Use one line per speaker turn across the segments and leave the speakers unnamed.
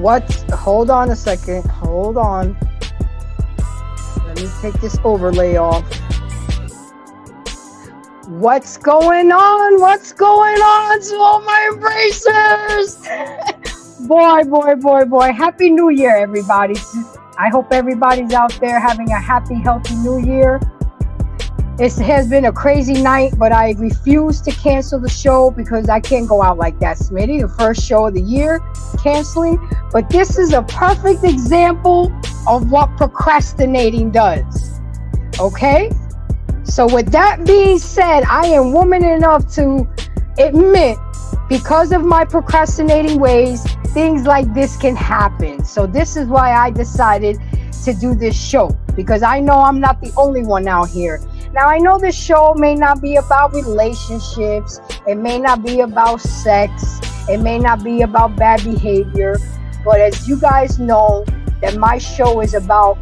What? Hold on a second. Hold on. Let me take this overlay off. What's going on? What's going on to all my embracers? Boy. Happy New Year, everybody. I hope everybody's out there having a happy, healthy New Year. It has been a crazy night, but I refuse to cancel the show because I can't go out like that, Smitty. The first show of the year, canceling. But this is a perfect example of what procrastinating does. Okay? So with that being said, I am woman enough to admit, because of my procrastinating ways, things like this can happen. So this is why I decided to do this show, because I know I'm not the only one out here. Now, I know this show may not be about relationships. It may not be about sex. It may not be about bad behavior. But as you guys know, that my show is about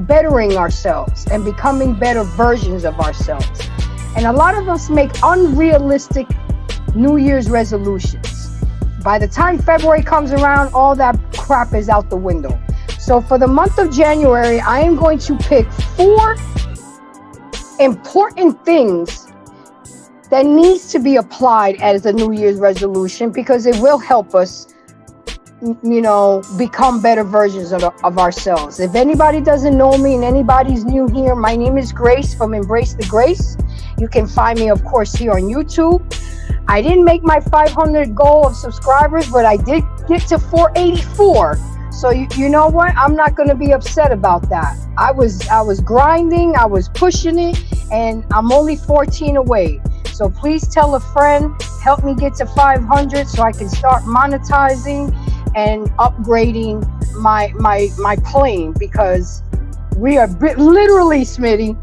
bettering ourselves and becoming better versions of ourselves. And a lot of us make unrealistic New Year's resolutions. By the time February comes around, all that crap is out the window. So for the month of January, I am going to pick 4 important things that needs to be applied as a New Year's resolution, because it will help us, you know, become better versions of ourselves. If anybody doesn't know me and anybody's new here, my name is Grace from Embrace the Grace. You can find me, of course, here on YouTube. I didn't make my 500 goal of subscribers, but I did get to 484. So you know what? I'm not going to be upset about that. I was grinding, I was pushing it, and I'm only 14 away. So please tell a friend, help me get to 500 so I can start monetizing and upgrading my plane, because we are literally, Smitty,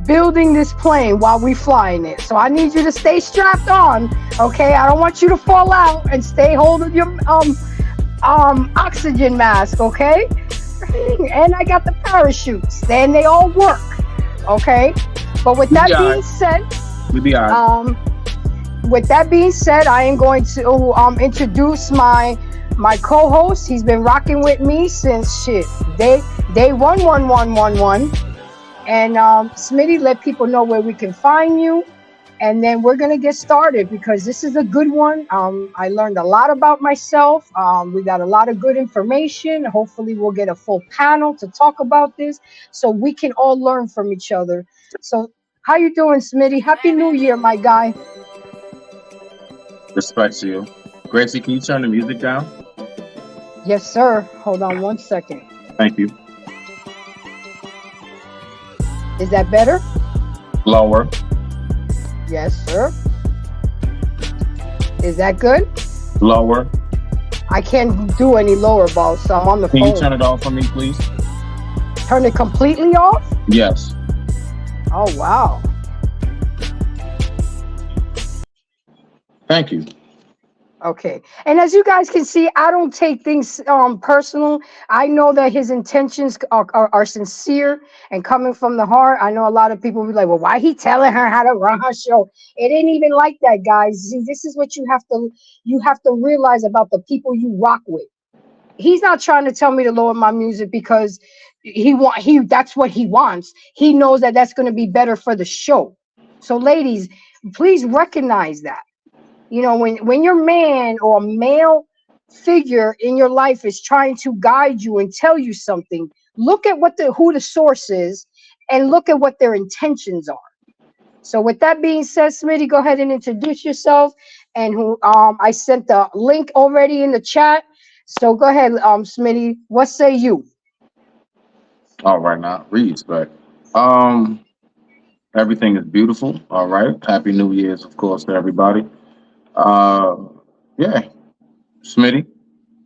building this plane while we flying it. So I need you to stay strapped on, okay? I don't want you to fall out, and stay hold of your oxygen mask, okay? And I got the parachutes, and they all work, okay? But with that being said, with that being said, I am going to introduce my co-host. He's been rocking with me since day 11111. And Smitty, let people know where we can find you, and then we're gonna get started, because this is a good one. I learned a lot about myself. We got a lot of good information. Hopefully we'll get a full panel to talk about this, so we can all learn from each other. So how you doing, Smitty? Happy New Year, my guy.
Respect to you. Gracie, can you turn the music down?
Yes, sir. Hold on one second.
Thank you.
Is that better?
Lower.
Yes, sir. Is that good?
Lower.
I can't do any lower, boss, so I'm on the phone.
Can you turn it off for me, please?
Turn it completely off?
Yes.
Oh, wow.
Thank you.
Okay. And as you guys can see, I don't take things personal. I know that his intentions are sincere and coming from the heart. I know a lot of people will be like, well, why he telling her how to run her show? It ain't even like that, guys. See, this is what you have to realize about the people you rock with. He's not trying to tell me to lower my music because that's what he wants. He knows that that's going to be better for the show. So ladies, please recognize that. You know, when your man or male figure in your life is trying to guide you and tell you something, look at what the who the source is and look at what their intentions are. So with that being said, Smitty, go ahead and introduce yourself. And who I sent the link already in the chat. So go ahead, Smitty. What say you?
All right, now respect. Um, Everything is beautiful. All right. Happy New Year's, of course, to everybody. Uh, yeah, Smitty,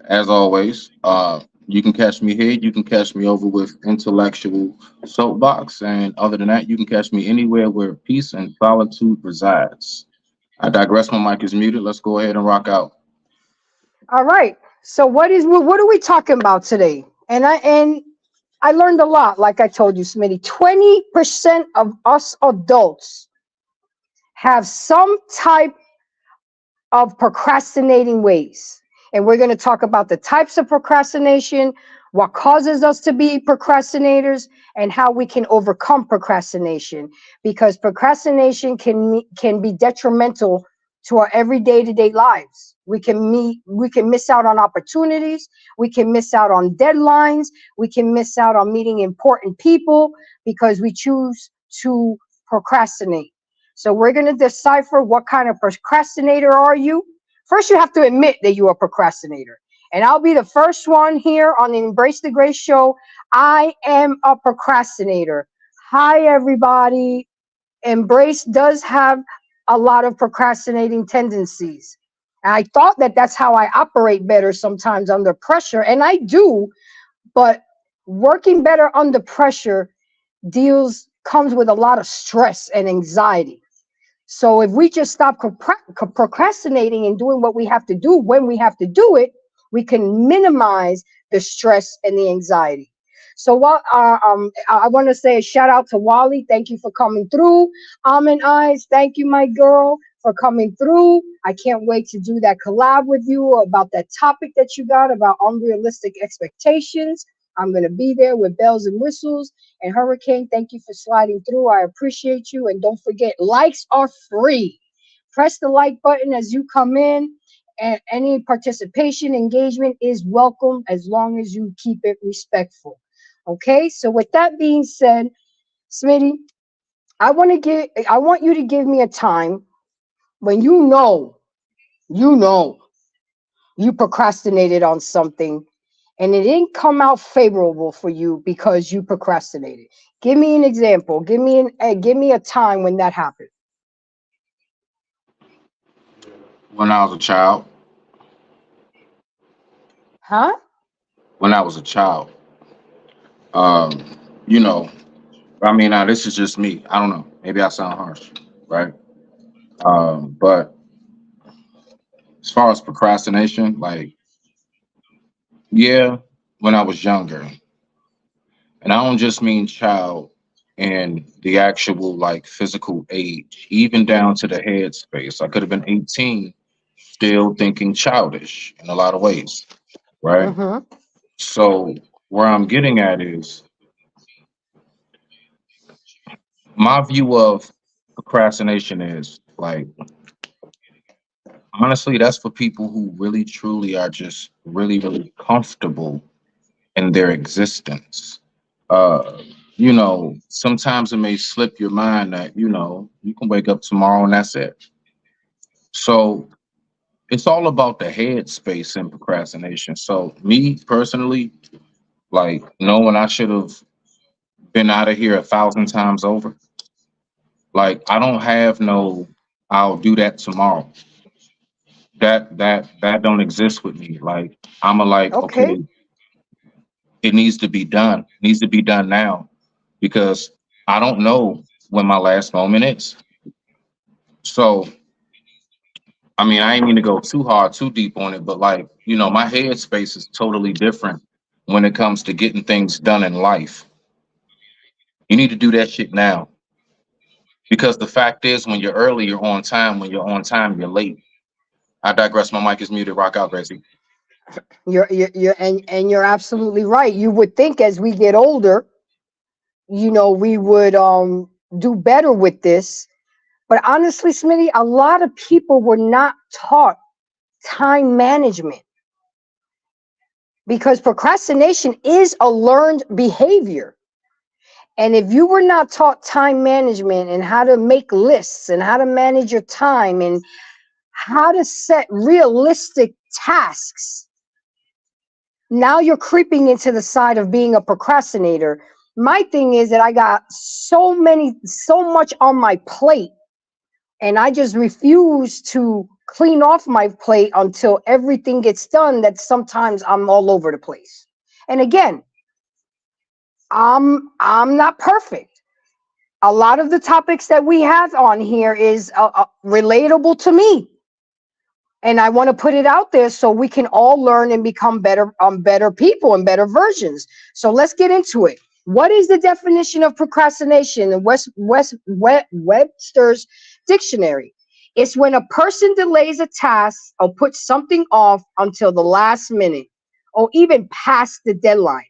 as always. You can catch me here. You can catch me over with intellectual soapbox, and other than that, you can catch me anywhere where peace and solitude resides. I digress. My mic is muted. Let's go ahead and rock out.
All right. So what are we talking about today? And I learned a lot, like I told you, Smitty. 20% of us adults have some type of procrastinating ways. And we're going to talk about the types of procrastination, what causes us to be procrastinators, and how we can overcome procrastination. Because procrastination can be detrimental to our everyday to day lives. We can miss out on opportunities, we can miss out on deadlines, we can miss out on meeting important people because we choose to procrastinate. So we're going to decipher what kind of procrastinator are you. First, you have to admit that you're a procrastinator. And I'll be the first one here on the Embrace the Grace show. I am a procrastinator. Hi, everybody. Embrace does have a lot of procrastinating tendencies. And I thought that that's how I operate better sometimes under pressure. And I do, but working better under pressure comes with a lot of stress and anxiety. So if we just stop procrastinating and doing what we have to do when we have to do it, we can minimize the stress and the anxiety. So I want to say a shout out to Wally. Thank you for coming through. Almond Eyes, thank you, my girl, for coming through. I can't wait to do that collab with you about that topic that you got about unrealistic expectations. I'm going to be there with bells and whistles. And Hurricane, thank you for sliding through. I appreciate you. And don't forget, likes are free. Press the like button as you come in. And any participation, engagement is welcome as long as you keep it respectful. Okay, so with that being said, Smitty, I want you to give me a time when you know you procrastinated on something and it didn't come out favorable for you because you procrastinated. Give me an example. Give me a time when that happened.
When I was a child,
Huh?
when I was a child, um, you know, I mean, now this is just me. I don't know. Maybe I sound harsh, right? But as far as procrastination, like, yeah, when I was younger, and I don't just mean child in the actual like physical age, even down to the head space. I could have been 18, still thinking childish in a lot of ways, right?
Mm-hmm.
So where I'm getting at is my view of procrastination is like honestly, that's for people who really truly are just really, really comfortable in their existence. Uh, sometimes it may slip your mind that, you can wake up tomorrow and that's it. So it's all about the head space and procrastination. So me personally, like knowing I should have been out of here 1,000 times over, like I don't have no I'll do that tomorrow. That don't exist with me. Like I'm a like,
Okay.
okay, it needs to be done. It needs to be done now because I don't know when my last moment is. So, I mean, I ain't mean to go too hard, too deep on it, but like, my headspace is totally different when it comes to getting things done in life. You need to do that shit now because the fact is, when you're early, you're on time. When you're on time, you're late. I digress. My mic is muted. Rock out, Gracie.
And you're absolutely right. You would think as we get older, we would do better with this. But honestly, Smitty, a lot of people were not taught time management because procrastination is a learned behavior. And if you were not taught time management and how to make lists and how to manage your time and how to set realistic tasks, now you're creeping into the side of being a procrastinator. My thing is that I got so much on my plate, and I just refuse to clean off my plate until everything gets done, that sometimes I'm all over the place. And again, I'm not perfect. A lot of the topics that we have on here is relatable to me. And I want to put it out there so we can all learn and become better people and better versions. So let's get into it. What is the definition of procrastination in Webster's dictionary? It's when a person delays a task or puts something off until the last minute or even past the deadline.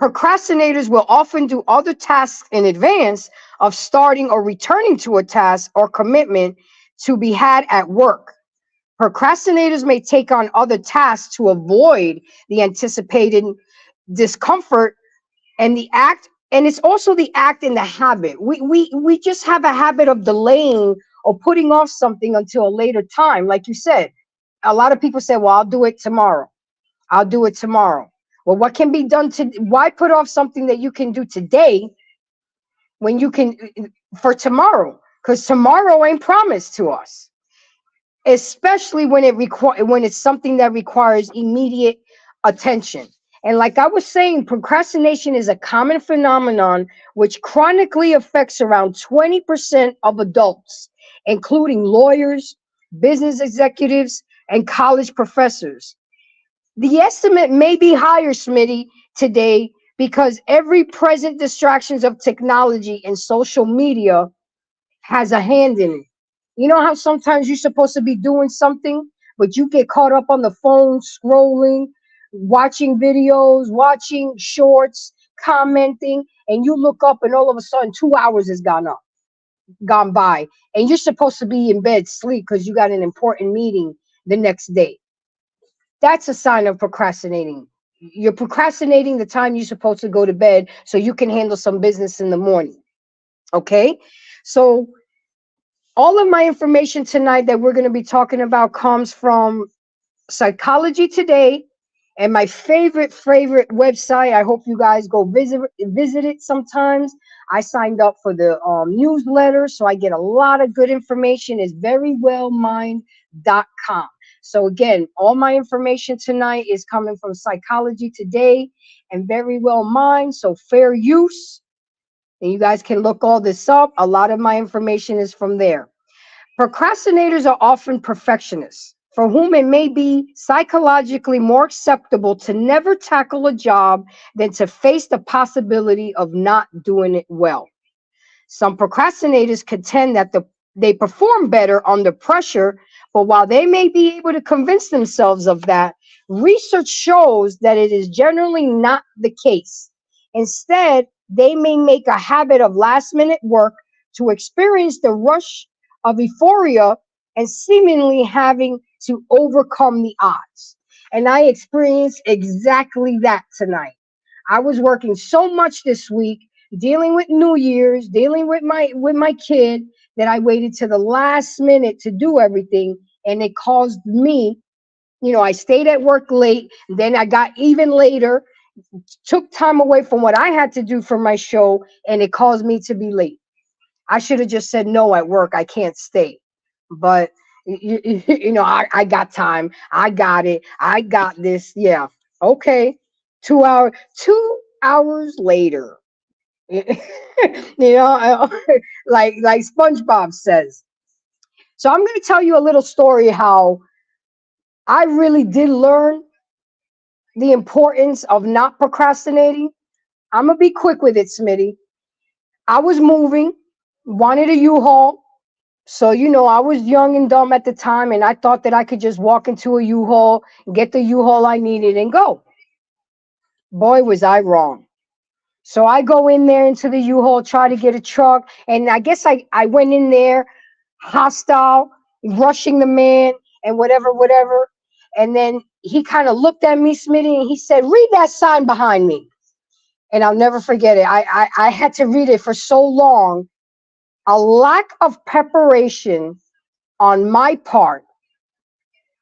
Procrastinators will often do other tasks in advance of starting or returning to a task or commitment to be had at work. Procrastinators may take on other tasks to avoid the anticipated discomfort and the act, and it's also the act and the habit. We just have a habit of delaying or putting off something until a later time. Like you said, a lot of people say, well, I'll do it tomorrow. I'll do it tomorrow. Well, what can be done to why put off something that you can do today when you can for tomorrow? Because tomorrow ain't promised to us, especially when it's something that requires immediate attention. And like I was saying, procrastination is a common phenomenon which chronically affects around 20% of adults, including lawyers, business executives, and college professors. The estimate may be higher, Smitty, today because every present distractions of technology and social media has a hand in it. You know how sometimes you're supposed to be doing something, but you get caught up on the phone, scrolling, watching videos, watching shorts, commenting, and you look up and all of a sudden 2 hours has gone by, and you're supposed to be in bed sleep because you got an important meeting the next day. That's a sign of procrastinating. You're procrastinating the time you're supposed to go to bed so you can handle some business in the morning. Okay? So all of my information tonight that we're going to be talking about comes from Psychology Today and my favorite website. I hope you guys go visit it sometimes. I signed up for the newsletter, so I get a lot of good information. It's verywellmind.com. So again, all my information tonight is coming from Psychology Today and Very Well Mind. So fair use. And you guys can look all this up. A lot of my information is from there. Procrastinators are often perfectionists, for whom it may be psychologically more acceptable to never tackle a job than to face the possibility of not doing it well. Some procrastinators contend that they perform better under pressure, but while they may be able to convince themselves of that, research shows that it is generally not the case. Instead, they may make a habit of last-minute work to experience the rush of euphoria and seemingly having to overcome the odds. And I experienced exactly that tonight. I was working so much this week, dealing with New Year's, dealing with my kid, that I waited to the last minute to do everything, and it caused me, I stayed at work late, then I got even later, took time away from what I had to do for my show, and it caused me to be late. I should have just said no at work. I can't stay. But, I got time. I got it. I got this. Yeah. Okay. 2 hours later. Like SpongeBob says. So I'm going to tell you a little story how I really did learn the importance of not procrastinating. I'm going to be quick with it, Smitty. I was moving, wanted a U-Haul. So, I was young and dumb at the time, and I thought that I could just walk into a U-Haul, get the U-Haul I needed, and go. Boy, was I wrong. So I go in there into the U-Haul, try to get a truck. And I guess I went in there hostile, rushing the man and whatever. And then he kind of looked at me, Smitty, and he said, read that sign behind me. And I'll never forget it. I had to read it for so long. A lack of preparation on my part.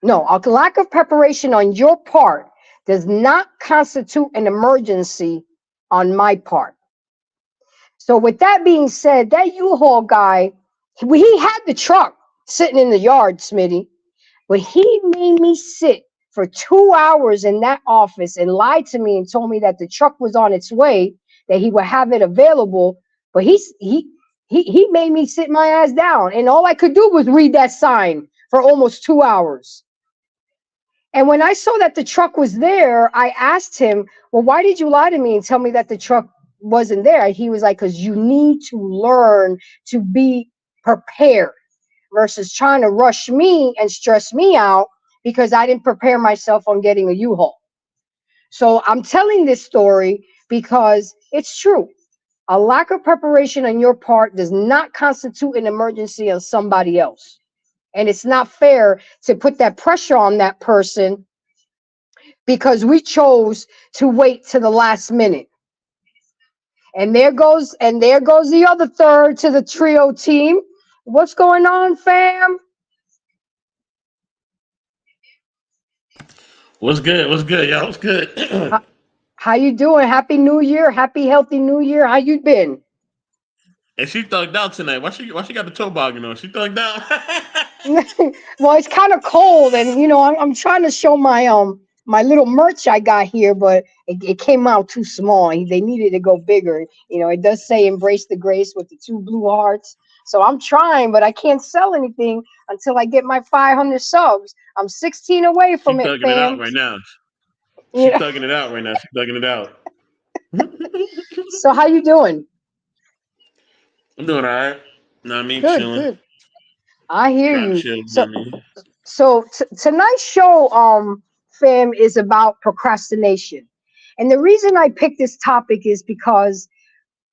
No, a lack of preparation on your part does not constitute an emergency on my part. So with that being said, that U-Haul guy, he had the truck sitting in the yard, Smitty, but he made me sit for 2 hours in that office and lied to me and told me that the truck was on its way, that he would have it available. But he made me sit my ass down, and all I could do was read that sign for almost 2 hours. And when I saw that the truck was there, I asked him, well, why did you lie to me and tell me that the truck wasn't there? He was like, because you need to learn to be prepared versus trying to rush me and stress me out because I didn't prepare myself on getting a U-Haul. So I'm telling this story because it's true. A lack of preparation on your part does not constitute an emergency on somebody else. And it's not fair to put that pressure on that person because we chose to wait to the last minute. And there goes the other third to the trio team. What's going on, fam?
What's good? What's good, y'all? What's good?
How you doing? Happy New Year. Happy healthy New Year. How you been?
And she thugged out tonight. Why she got the toboggan on? She thugged out.
Well, it's kind of cold, and I'm trying to show my little merch I got here, but it came out too small. They needed to go bigger. It does say "Embrace the Grace" with the two blue hearts. So I'm trying, but I can't sell anything until I get my 500 subs. I'm 16 away
She
from it,
thugging it out
fam.
right now.
You
She
know.
thugging it out right now. She thugging it out.
So how you doing?
I'm doing all right. You know what I mean?
Good,
Chilling.
good. I hear
Trying to
you.
chill. You know
So
what I mean?
tonight's show, fam, is about procrastination. And the reason I picked this topic is because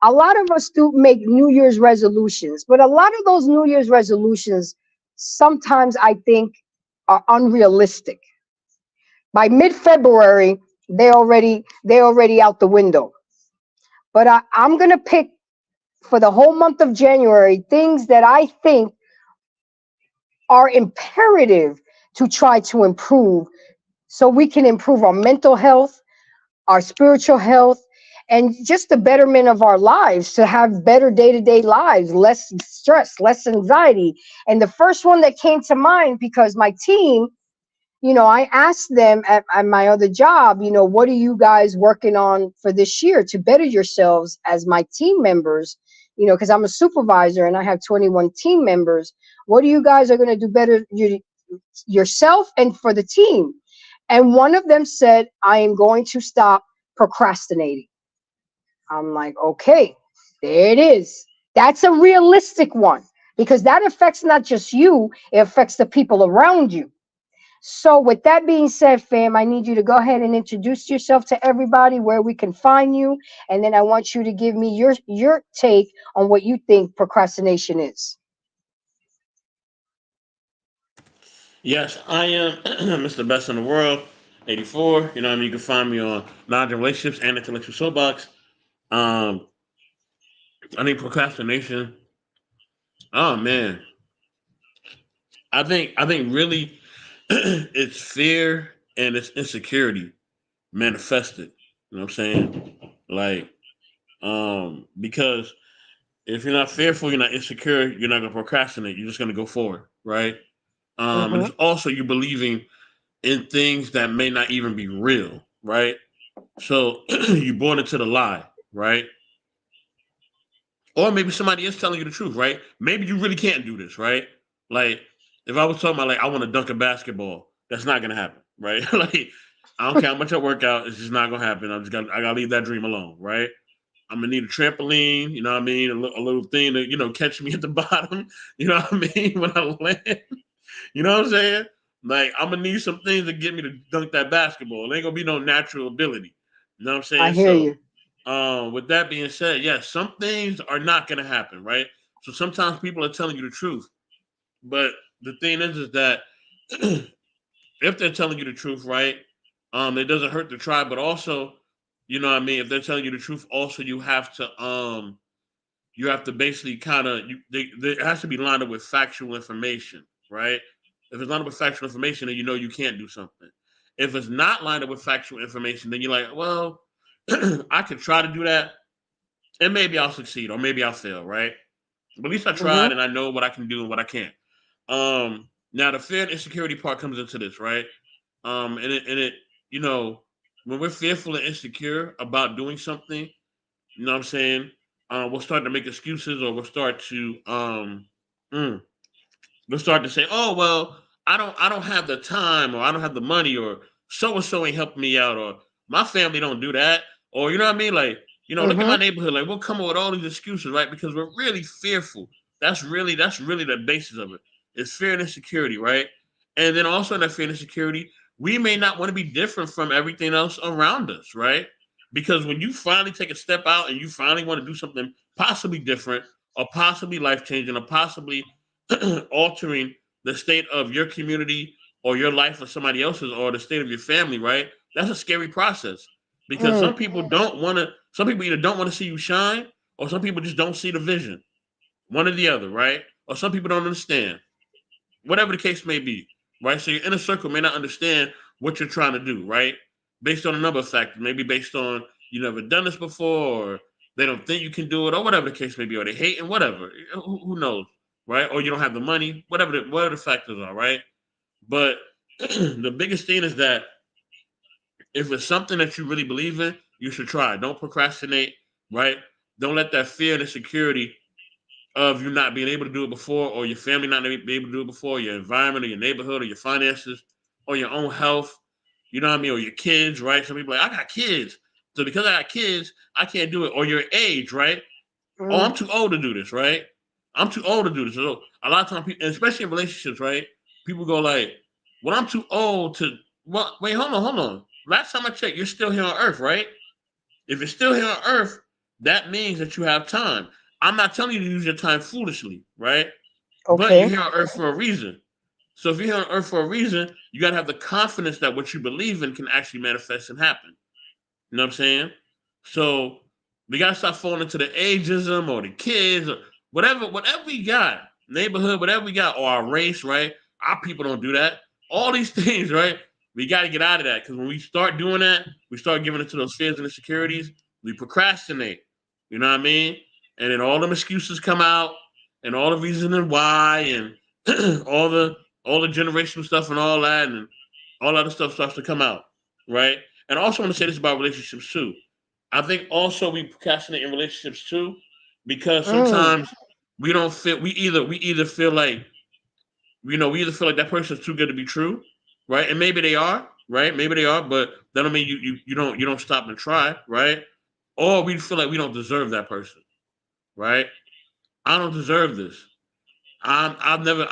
a lot of us do make New Year's resolutions, but a lot of those New Year's resolutions sometimes I think are unrealistic. By mid-February, they already out the window. But I'm gonna pick for the whole month of January things that I think are imperative to try to improve so we can improve our mental health, our spiritual health, and just the betterment of our lives to have better day-to-day lives, less stress, less anxiety. And the first one that came to mind, because my team, I asked them at my other job, what are you guys working on for this year to better yourselves as my team members? Because I'm a supervisor and I have 21 team members. What are you guys are going to do better yourself and for the team? And one of them said, I am going to stop procrastinating. I'm like, okay, there it is. That's a realistic one because that affects not just you, it affects the people around you. So, with that being said, fam, I need you to go ahead and introduce yourself to everybody, where we can find you, and then I want you to give me your take on what you think procrastination is.
Yes, I am Mr. Best in the World, 84. You know what I mean? You can find me on Knowledge and Relationships and Intellectual Soapbox. Um, I think procrastination. Oh man, I think really it's fear and it's insecurity manifested. You know what I'm saying? Like, because if you're not fearful, you're not insecure, you're not gonna procrastinate. You're just gonna go forward, right? And
Mm-hmm.
it's also you believing in things that may not even be real, right? So you bought into the lie, right? Or maybe somebody is telling you the truth, right? Maybe you really can't do this, right? Like if I was talking about like I want to dunk a basketball, that's not gonna happen, right? Like I don't care how much I work out, it's just not gonna happen. I gotta leave that dream alone, right? I'm gonna need a trampoline, you know what I mean? A little thing to, catch me at the bottom, you know what I mean? When I land, you know what I'm saying? Like I'm gonna need some things to get me to dunk that basketball. It ain't gonna be no natural ability. You know what I'm
I
saying?
hear
So
you.
With that being said, yes, some things are not going to happen, right? So sometimes people are telling you the truth, but the thing is that if they're telling you the truth, right, it doesn't hurt to try, but also, you know what I mean. If they're telling you the truth, also you have to basically kind of it has to be lined up with factual information, right? If it's lined up with factual information, then you know you can't do something. If it's not lined up with factual information, then you're like, well, I could try to do that, and maybe I'll succeed or maybe I'll fail, right? But at least I tried
Mm-hmm.
and I know what I can do and what I can't. Now the fear and insecurity part comes into this, right? And it, you know, when we're fearful and insecure about doing something, you know what I'm saying? We'll start to make excuses, or mm, we'll start to say, "Oh well, I don't have the time, or I don't have the money, or so and so ain't helping me out, or my family don't do that, or you know what I mean? Like, look at my
Mm-hmm.
neighborhood. Like, we'll come up with all these excuses, right? Because we're really fearful. That's really the basis of it. It's fear and insecurity, right? And then also in that fear and insecurity, we may not want to be different from everything else around us, right? Because when you finally take a step out and you finally want to do something possibly different, or possibly life changing, or possibly altering the state of your community or your life or somebody else's, or the state of your family, right? That's a scary process because
Mm.
some people either don't want to see you shine, or some people just don't see the vision, one or the other, right? Or some people don't understand, whatever the case may be, right? So your inner circle may not understand what you're trying to do, right? Based on a number of factors, maybe based on you never done this before, or they don't think you can do it, or whatever the case may be, or they hate and whatever. Who knows, right? Or you don't have the money, whatever the factors are, right? But the biggest thing is that if it's something that you really believe in, you should try. Don't procrastinate, right? Don't let that fear and insecurity of you not being able to do it before, or your family not being able to do it before, your environment, or your neighborhood, or your finances, or your own health, you know what I mean, or your kids, right? Some people are like, I got kids, so because I got kids, I can't do it. Or your age, right? Oh,
Mm.
I'm too old to do this, right? I'm too old to do this. So a lot of times, people, especially in relationships, right? People go like, "Well, I'm too old to." Well, wait, hold on. Last time I checked, you're still here on Earth, right? If you're still here on Earth, that means that you have time. I'm not telling you to use your time foolishly, right? But you're
Okay.
here on Earth for a reason. So if you're here on Earth for a reason, you got to have the confidence that what you believe in can actually manifest and happen. You know what I'm saying? So we gotta stop falling into the ageism or the kids or whatever we got, neighborhood, whatever we got, or our race, right? Our people don't do that. All these things, right? We got to get out of that because when we start doing that, we start giving it to those fears and insecurities. We procrastinate. You know what I mean? And then all them excuses come out, and all the reasoning why, and all the generational stuff and all that, and all other stuff starts to come out, right? And I also want to say this about relationships too. I think also we procrastinate in relationships too, because
Mm.
sometimes we don't feel we either feel like we either feel like that person's too good to be true, right? And maybe they are, right? Maybe they are, but that don't mean you don't stop and try, right? Or we feel like we don't deserve that person, right? I don't deserve this. I've never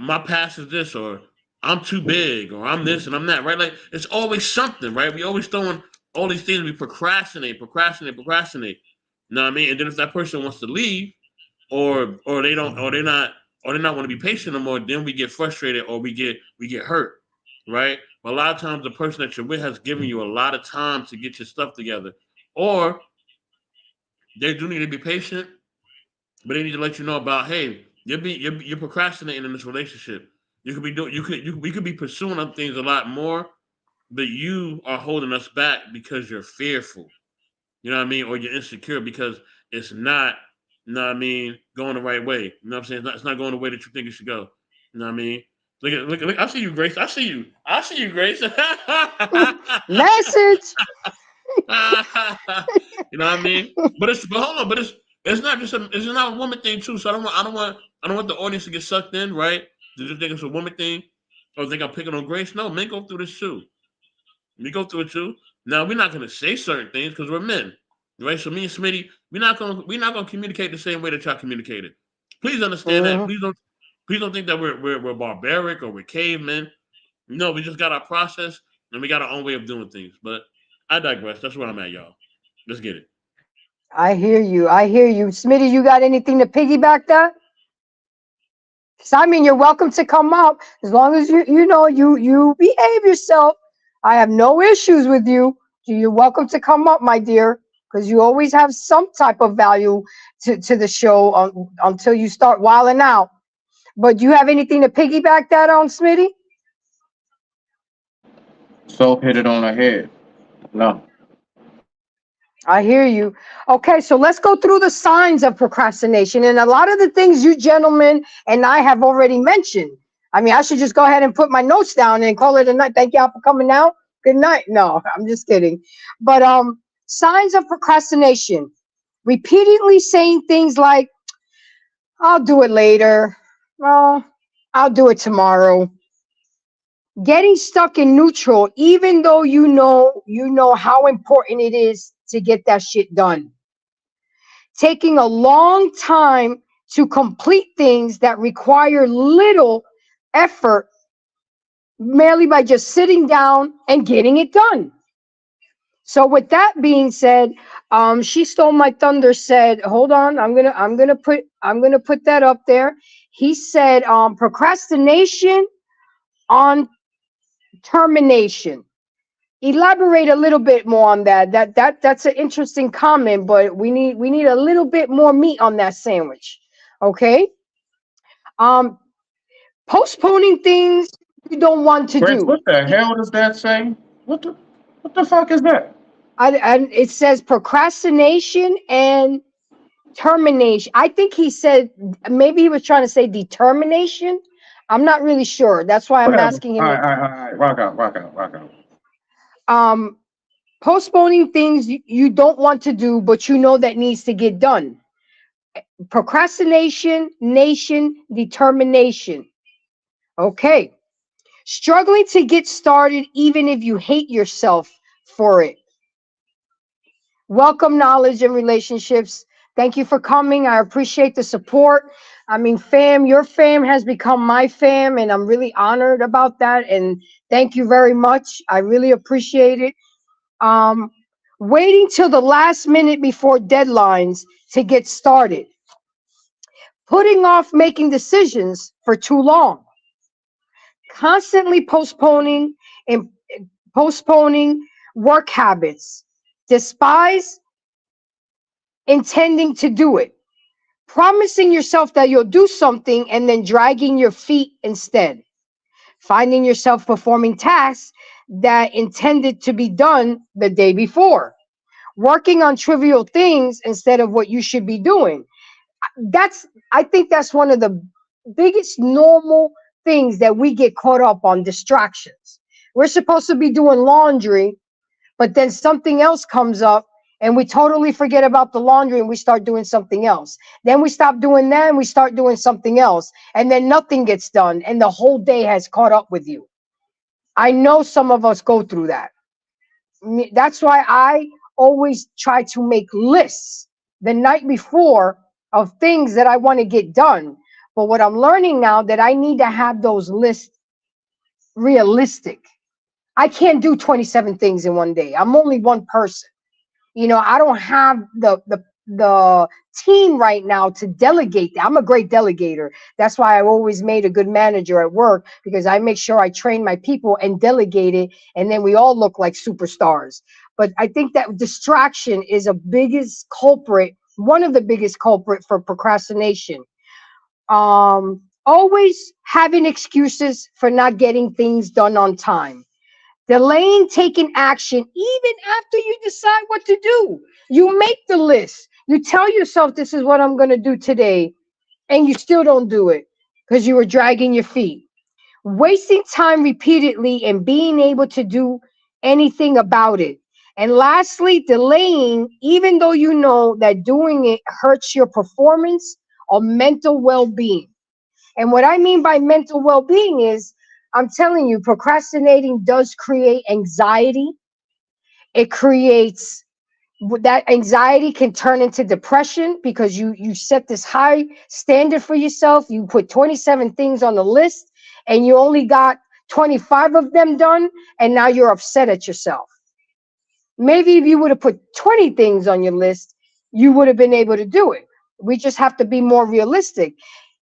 my past is this, or I'm too big, or I'm this and I'm that, right? Like it's always something, right? We always throwing all these things. We procrastinate. You know what I mean? And then if that person wants to leave, or they don't, or they not want to be patient no more, then we get frustrated, or we get hurt, right? But a lot of times the person that you're with has given you a lot of time to get your stuff together, or they do need to be patient, but they need to let you know about, hey, you're procrastinating in this relationship. You could be doing we could be pursuing other things a lot more, but you are holding us back because you're fearful. You know what I mean? Or you're insecure because it's not, you know what I mean, going the right way. You know what I'm saying? It's not going the way that you think it should go. You know what I mean? Look, I see you, Grace. I see you, Grace. You
Message.
know what I mean? But hold on, but it's not just it's not a woman thing too. So I don't want the audience to get sucked in, right? To just think it's a woman thing, or think I'm picking on Grace. No, men go through this too. We go through it too. Now we're not gonna say certain things because we're men, right? So me and Smitty, we're not gonna communicate the same way that y'all communicated. Please understand that.
Mm-hmm.
Please don't think that we're barbaric or we're cavemen. No, we just got our process and we got our own way of doing things. But I digress. That's where I'm at, y'all. Let's get it.
I hear you. I hear you. Smitty, you got anything to piggyback that? So, I mean, you're welcome to come up as long as you behave yourself. I have no issues with you. You're welcome to come up, my dear, because you always have some type of value to the show until you start wilding out. But do you have anything to piggyback that on, Smitty?
So hit it on the head. No.
I hear you. Okay, so let's go through the signs of procrastination. And a lot of the things you gentlemen and I have already mentioned. I mean, I should just go ahead and put my notes down and call it a night. Thank y'all for coming out. Good night. No, I'm just kidding. But signs of procrastination. Repeatedly saying things like, I'll do it later. Well, I'll do it tomorrow. Getting stuck in neutral, even though you know how important it is to get that shit done. Taking a long time to complete things that require little effort merely by just sitting down and getting it done. So with that being said, she stole my thunder said, hold on, I'm gonna put that up there. He said procrastination on termination. Elaborate a little bit more on that. That's an interesting comment, but we need a little bit more meat on that sandwich. Okay. Um, Postponing things you don't want to
Prince,
do.
what the hell does that say? What the fuck is that?
And it says procrastination and termination. I think he said maybe he was trying to say determination. I'm not really sure. That's why I'm
Whatever.
asking
All
him.
right, all right, all right. Rock out, rock out, rock out.
Um, Postponing things you don't want to do, but you know that needs to get done. Procrastination, nation, determination. Okay. Struggling to get started, even if you hate yourself for it. Welcome, knowledge and relationships. Thank you for coming. I appreciate the support. I mean, fam, your fam has become my fam, and I'm really honored about that. And thank you very much. I really appreciate it. Um, Waiting till the last minute before deadlines to get started. Putting off making decisions for too long. Constantly and postponing work habits. Despise intending to do it. Promising yourself that you'll do something and then dragging your feet instead. Finding yourself performing tasks that intended to be done the day before. Working on trivial things instead of what you should be doing. I think that's one of the biggest normal things that we get caught up on, distractions. We're supposed to be doing laundry, but then something else comes up and we totally forget about the laundry and we start doing something else. Then we stop doing that and we start doing something else. And then nothing gets done and the whole day has caught up with you. I know some of us go through that. That's why I always try to make lists the night before of things that I want to get done. But what I'm learning now that I need to have those lists realistic. I can't do 27 things in one day. I'm only one person. I don't have the team right now to delegate that. I'm a great delegator. That's why I've always made a good manager at work, because I make sure I train my people and delegate it, and then we all look like superstars. But I think that distraction is a biggest culprit, one of the biggest culprit for procrastination. Always having excuses for not getting things done on time. Delaying taking action even after you decide what to do. You make the list. You tell yourself this is what I'm going to do today, and you still don't do it because you were dragging your feet. Wasting time repeatedly and being able to do anything about it. And lastly, delaying even though you know that doing it hurts your performance or mental well-being. And what I mean by mental well-being is, I'm telling you, procrastinating does create anxiety. It creates that anxiety can turn into depression because you set this high standard for yourself. You put 27 things on the list and you only got 25 of them done, and now you're upset at yourself. Maybe if you would have put 20 things on your list, you would have been able to do it. We just have to be more realistic.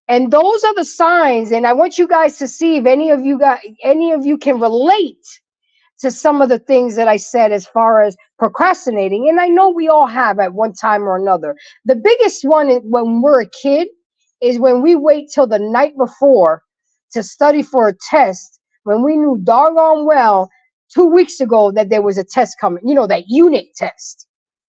And those are the signs. And I want you guys to see if any of you can relate to some of the things that I said as far as procrastinating. And I know we all have at one time or another. The biggest one when we're a kid is when we wait till the night before to study for a test when we knew doggone well 2 weeks ago that there was a test coming, that unit test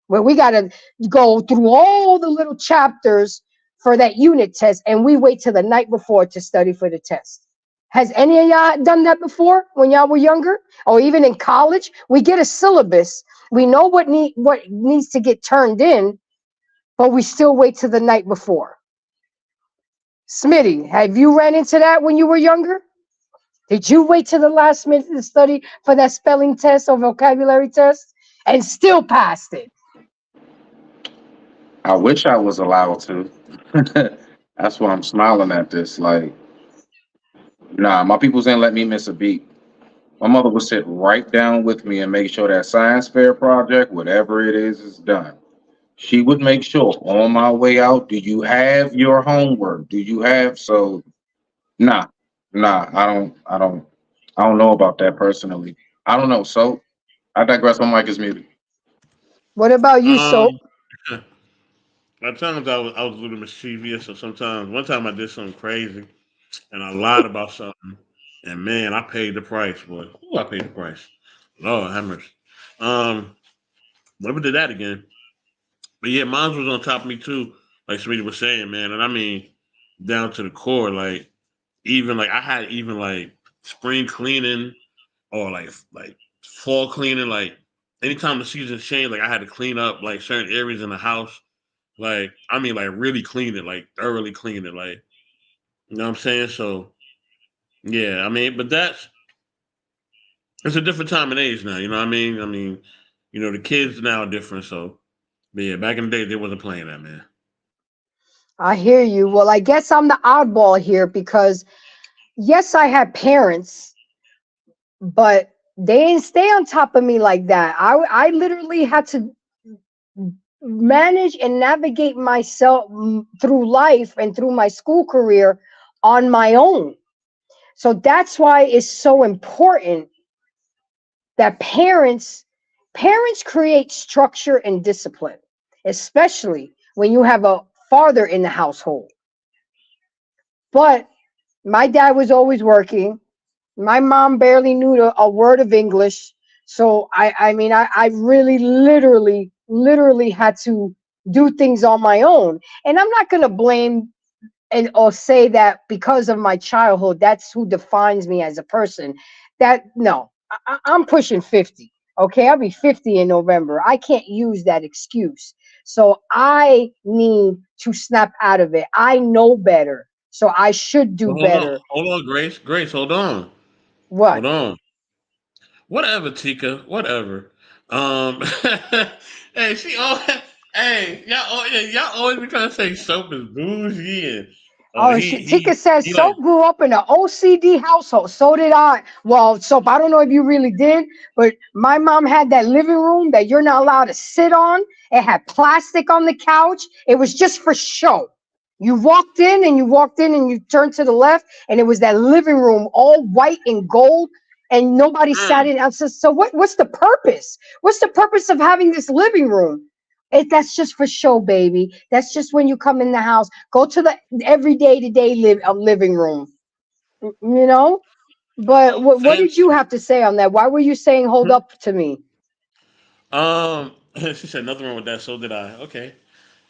where we got to go through all the little chapters for that unit test, and we wait till the night before to study for the test. Has any of y'all done that before when y'all were younger, or even in college? We get a syllabus, we know what needs to get turned in, but we still wait till the night before. Smitty, have you ran into that when you were younger? Did you wait till the last minute to study for that spelling test or vocabulary test and still passed it?
I wish I was allowed to. That's why I'm smiling at this. Like, nah, my peoples ain't let me miss a beat. My mother would sit right down with me and make sure that science fair project, whatever it is done. She would make sure on my way out, do you have your homework? Do you have so nah, nah, I don't know about that personally. I don't know. So I digress. My mic is muted.
What about you,
Um,
Soap?
at times I was a little mischievous, or sometimes one time I did something crazy and I lied about something, and man, I paid the price, boy. Ooh, I paid the price. Lord have mercy. Um, Never did that again. But yeah, mine was on top of me too, like Sweetie was saying, man. And I mean, down to the core, like even like I had even like spring cleaning or like fall cleaning, like anytime the seasons change, like I had to clean up like certain areas in the house. Like I mean, like really clean it, like thoroughly clean it, like you know what I'm saying. So yeah, I mean, but that's it's a different time and age now. You know what I mean? I mean, the kids now are different. So but yeah, back in the day, they wasn't playing that, man.
I hear you. Well, I guess I'm the oddball here because yes, I had parents, but they didn't stay on top of me like that. I literally had to manage and navigate myself through life and through my school career on my own. So that's why it's so important that parents create structure and discipline, especially when you have a father in the household. But my dad was always working. My mom barely knew a word of English. So I really literally had to do things on my own. And I'm not gonna blame and or say that because of my childhood, that's who defines me as a person. That no, I'm pushing 50. Okay, I'll be 50 in November. I can't use that excuse. So I need to snap out of it. I know better. So I should do
Well,
better.
hold on, Grace, Grace, hold on,
What?
hold on. Whatever, Tika, whatever. Um, hey, y'all always be trying to say soap is bougie and
Oh, Tika says
he like
Soap grew up in an OCD household. So did I. Well, Soap, I don't know if you really did, but my mom had that living room that you're not allowed to sit on. It had plastic on the couch. It was just for show. You walked in and you turned to the left, and it was that living room all white and gold, and nobody sat
mm,
in. I said, so what's the purpose? What's the purpose of having this living room? That's just for show, baby. That's just when you come in the house. Go to the everyday to day living room, you know. But what
and
did you have to say on that? Why were you saying hold up to me?
she said nothing wrong with that. So did I. Okay.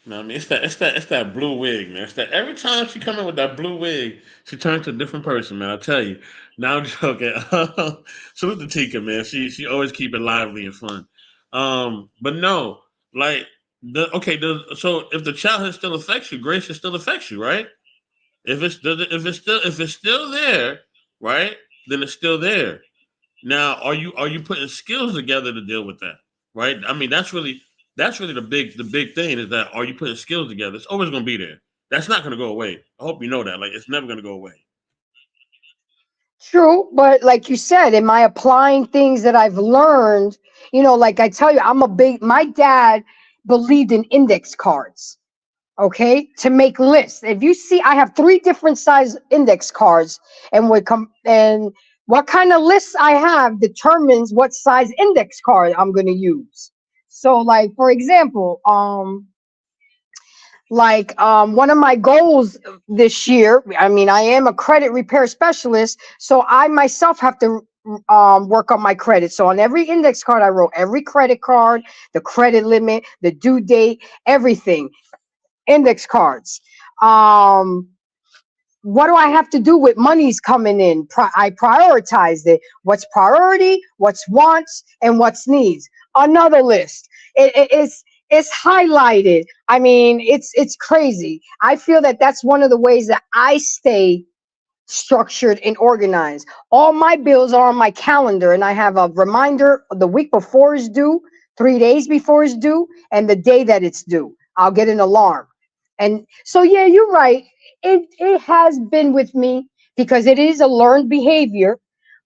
No, I mean it's that blue wig, man. It's that every time she come in with that blue wig, she turns to a different person, man. I tell you. Now I'm joking. Salute to Tika, man. She always keep it lively and fun. But no, like so if the childhood still affects you, grace still affects you, right? If it's still there, right? Then it's still there. Now, are you putting skills together to deal with that? Right? I mean, that's really the big thing is that are you putting skills together? It's always going to be there. That's not going to go away. I hope you know that. Like, it's never going to go away.
True, but like you said, am I applying things that I've learned Like I tell you, my dad believed in index cards. Okay, to make lists. If you see, I have 3 different size index cards, and what kind of lists I have determines what size index card I'm going to use. So, like for example, one of my goals this year, I mean, I am a credit repair specialist, so I myself have to work on my credit. So on every index card, I wrote every credit card, the credit limit, the due date, everything. Index cards. What do I have to do with monies coming in? I prioritized it. What's priority, what's wants, and what's needs. Another list. It's highlighted. I mean, it's crazy. I feel that that's one of the ways that I stay structured and organized. All my bills are on my calendar, and I have a reminder the week before is due, 3 days before it's due, and the day that it's due. I'll get an alarm. And so, yeah, you're right. It has been with me because it is a learned behavior,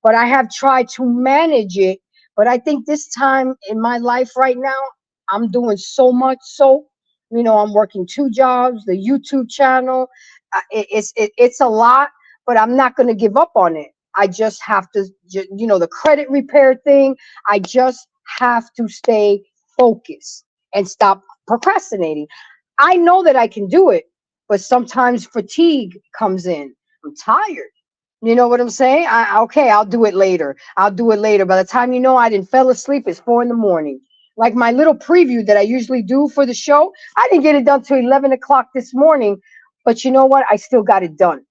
but I have tried to manage it. But I think this time in my life right now, I'm doing so much. So, I'm working 2 jobs, the YouTube channel. It's a lot, but I'm not going to give up on it. I just have to, the credit repair thing. I just have to stay focused and stop procrastinating. I know that I can do it, but sometimes fatigue comes in. I'm tired. You know what I'm saying? Okay, I'll do it later. I'll do it later. By the time I didn't fell asleep, it's 4 in the morning. Like my little preview that I usually do for the show, I didn't get it done till 11 o'clock this morning. But you know what? I still got it done.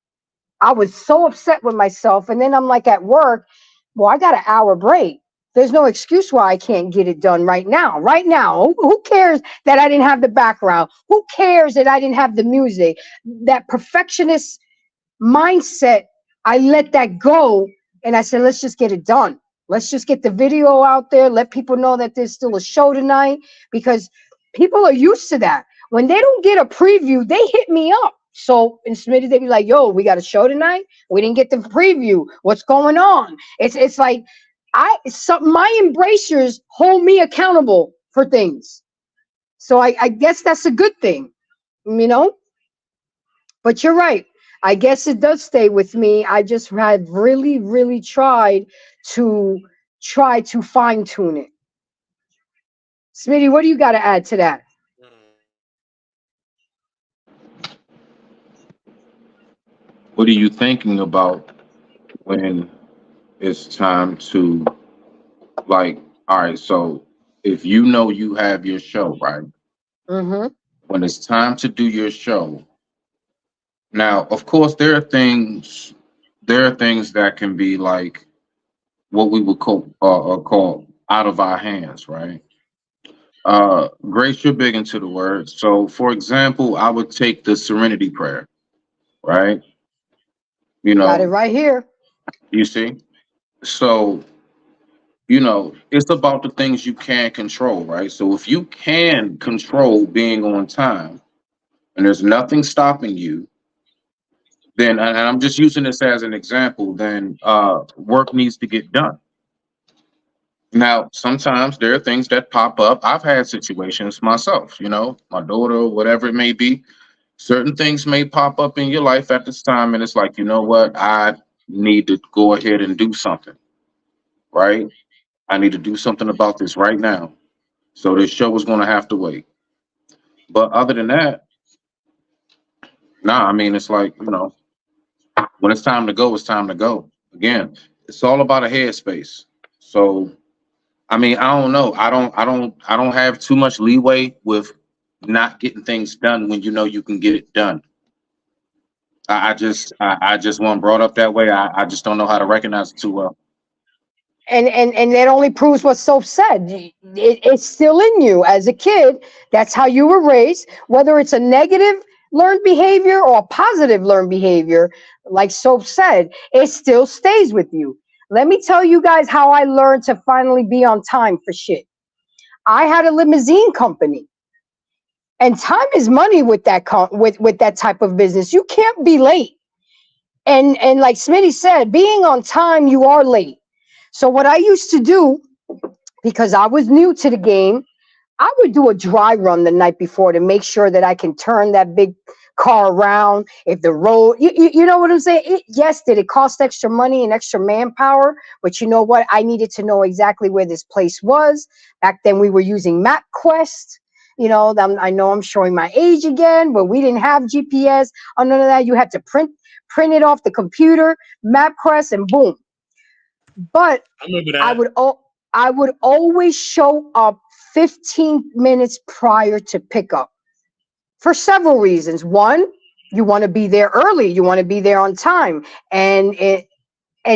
I was so upset with myself. And then I'm like at work, well, I got an hour break. There's no excuse why I can't get it done right now. Right now. Who cares that I didn't have the background? Who cares that I didn't have the music? That perfectionist mindset, I let that go. And I said, let's just get it done. Let's just get the video out there. Let people know that there's still a show tonight, because people are used to that. When they don't get a preview, they hit me up. So in Smitty, they be like, yo, we got a show tonight. We didn't get the preview. What's going on? It's like my embracers hold me accountable for things. So I guess that's a good thing, But you're right. I guess it does stay with me. I just have really, really tried to fine tune it. Smitty, what do you got to add to that?
What are you thinking about when it's time to, like, all right, so if you have your show, right?
Mm-hmm.
When it's time to do your show, now, of course, there are things that can be like what we would call out of our hands, right? Grace, you're big into the word. So, for example, I would take the Serenity Prayer, right? You
Got it
know,
right here.
you see. So, it's about the things you can control, right? So, if you can control being on time, and there's nothing stopping you, then, and I'm just using this as an example, then work needs to get done. Now, sometimes there are things that pop up. I've had situations myself, my daughter, whatever it may be. Certain things may pop up in your life at this time, and it's like, you know what? I need to go ahead and do something, right? I need to do something about this right now. So this show is going to have to wait. But other than that, nah, I mean, it's like, when it's time to go, it's time to go. Again, it's all about a headspace. So I mean, I don't know. I don't have too much leeway with not getting things done when you can get it done. I just wasn't brought up that way. I just don't know how to recognize it too well.
And that only proves what Soph said. It's still in you as a kid. That's how you were raised. Whether it's a negative learned behavior or a positive learned behavior, like Soph said, it still stays with you. Let me tell you guys how I learned to finally be on time for shit. I had a limousine company, and time is money with with that type of business. You can't be late. And like Smitty said, being on time, you are late. So what I used to do because I was new to the game. I would do a dry run the night before to make sure that I can turn that big car around. If the road, you know what I'm saying? Yes, did it cost extra money and extra manpower? But you know what? I needed to know exactly where this place was. Back then, we were using MapQuest. I know I'm showing my age again, but we didn't have GPS or none of that. You had to print it off the computer, MapQuest, and boom. But
I remember
I
that.
would I would always show up 15 minutes prior to pickup for several reasons. One, you want to be there early, you want to be there on time, and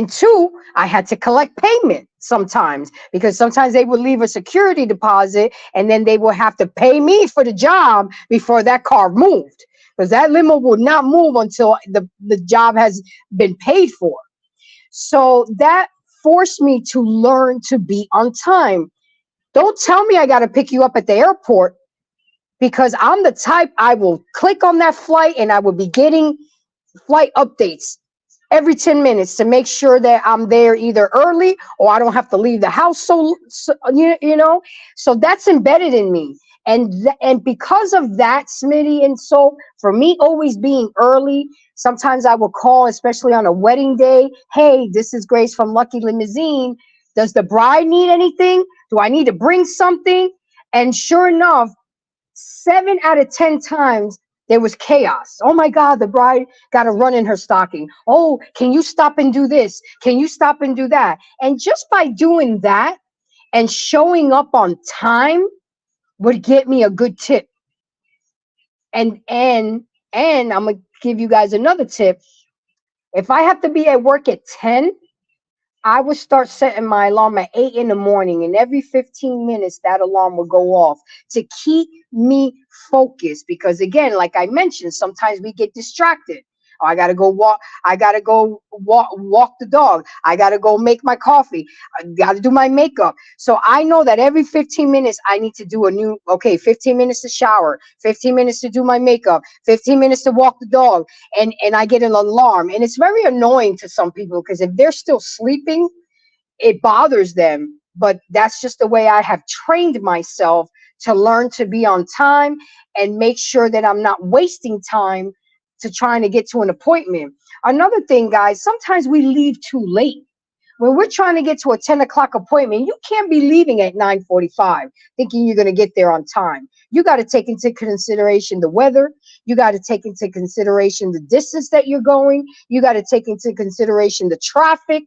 two, I had to collect payment sometimes because sometimes they would leave a security deposit and then they would have to pay me for the job before that car moved, because that limo would not move until the job has been paid for. So that forced me to learn to be on time. Don't tell me I got to pick you up at the airport, because I'm the type, I will click on that flight and I will be getting flight updates every 10 minutes to make sure that I'm there either early or I don't have to leave the house. So that's embedded in me. And because of that, Smitty, and so for me always being early, sometimes I will call, especially on a wedding day. Hey, this is Grace from Lucky Limousine. Does the bride need anything? Do I need to bring something? And sure enough, 7 out of 10 times there was chaos. Oh my God, the bride got a run in her stocking. Oh, can you stop and do this? Can you stop and do that? And just by doing that and showing up on time would get me a good tip. And I'm gonna give you guys another tip. If I have to be at work at 10, I would start setting my alarm at 8 in the morning, and every 15 minutes that alarm would go off to keep me focused. Because again, like I mentioned, sometimes we get distracted. Oh, I gotta go walk. I gotta go walk the dog. I gotta go make my coffee. I gotta do my makeup. So I know that every 15 minutes I need to do 15 minutes to shower, 15 minutes to do my makeup, 15 minutes to walk the dog, and I get an alarm. And it's very annoying to some people because if they're still sleeping, it bothers them. But that's just the way I have trained myself to learn to be on time and make sure that I'm not wasting time to trying to get to an appointment. Another thing, guys, sometimes we leave too late. When we're trying to get to a 10 o'clock appointment, you can't be leaving at 9:45 thinking you're going to get there on time. You got to take into consideration the weather. You got to take into consideration the distance that you're going. You got to take into consideration the traffic.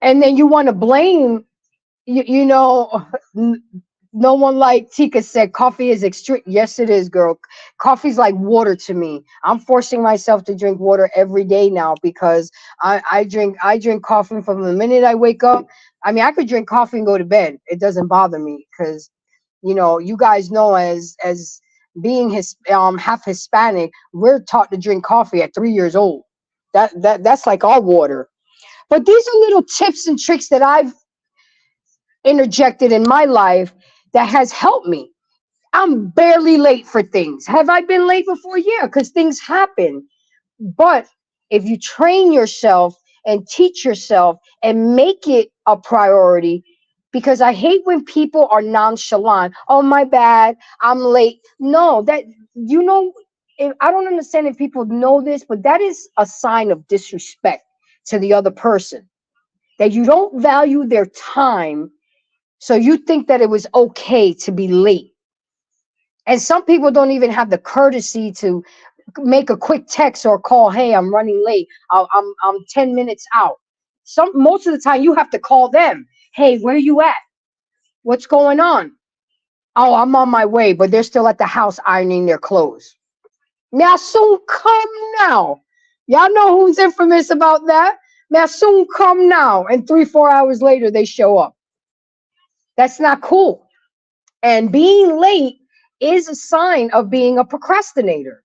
And then you want to blame, no one, like Tika said, coffee is extreme. Yes, it is, girl. Coffee's like water to me. I'm forcing myself to drink water every day now because I drink coffee from the minute I wake up. I mean, I could drink coffee and go to bed. It doesn't bother me because, you guys know, as being half Hispanic, we're taught to drink coffee at 3 years old. That's like our water. But these are little tips and tricks that I've interjected in my life that has helped me. I'm barely late for things. Have I been late before? Yeah, because things happen. But if you train yourself and teach yourself and make it a priority, because I hate when people are nonchalant. Oh, my bad, I'm late. No, I don't understand if people know this, but that is a sign of disrespect to the other person, that you don't value their time. So you think that it was okay to be late. And some people don't even have the courtesy to make a quick text or call. Hey, I'm running late. I'm 10 minutes out. Most of the time you have to call them. Hey, where you at? What's going on? Oh, I'm on my way, but they're still at the house ironing their clothes. Now soon come now. Y'all know who's infamous about that? Now soon come now. And 3-4 hours later, they show up. That's not cool. And being late is a sign of being a procrastinator.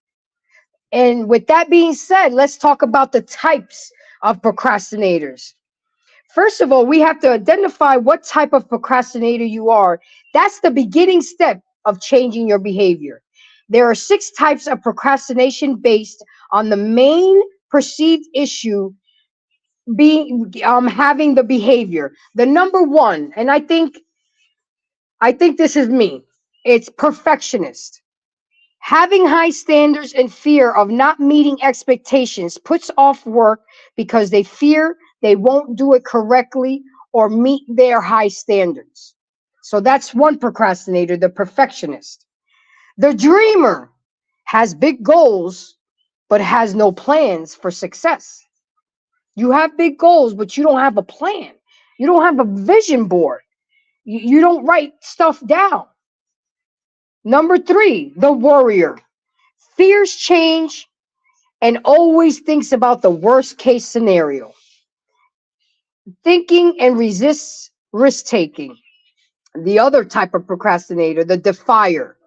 And with that being said, let's talk about the types of procrastinators. First of all, we have to identify what type of procrastinator you are. That's the beginning step of changing your behavior. There are 6 types of procrastination based on the main perceived issue being having the behavior. The number one, and I think this is me. It's perfectionist. Having high standards and fear of not meeting expectations puts off work because they fear they won't do it correctly or meet their high standards. So that's one procrastinator, the perfectionist. The dreamer has big goals but has no plans for success. You have big goals, but you don't have a plan. You don't have a vision board. You don't write stuff down. Number three, the warrior. Fears change and always thinks about the worst case scenario. Thinking and resists risk taking. The other type of procrastinator, the defier.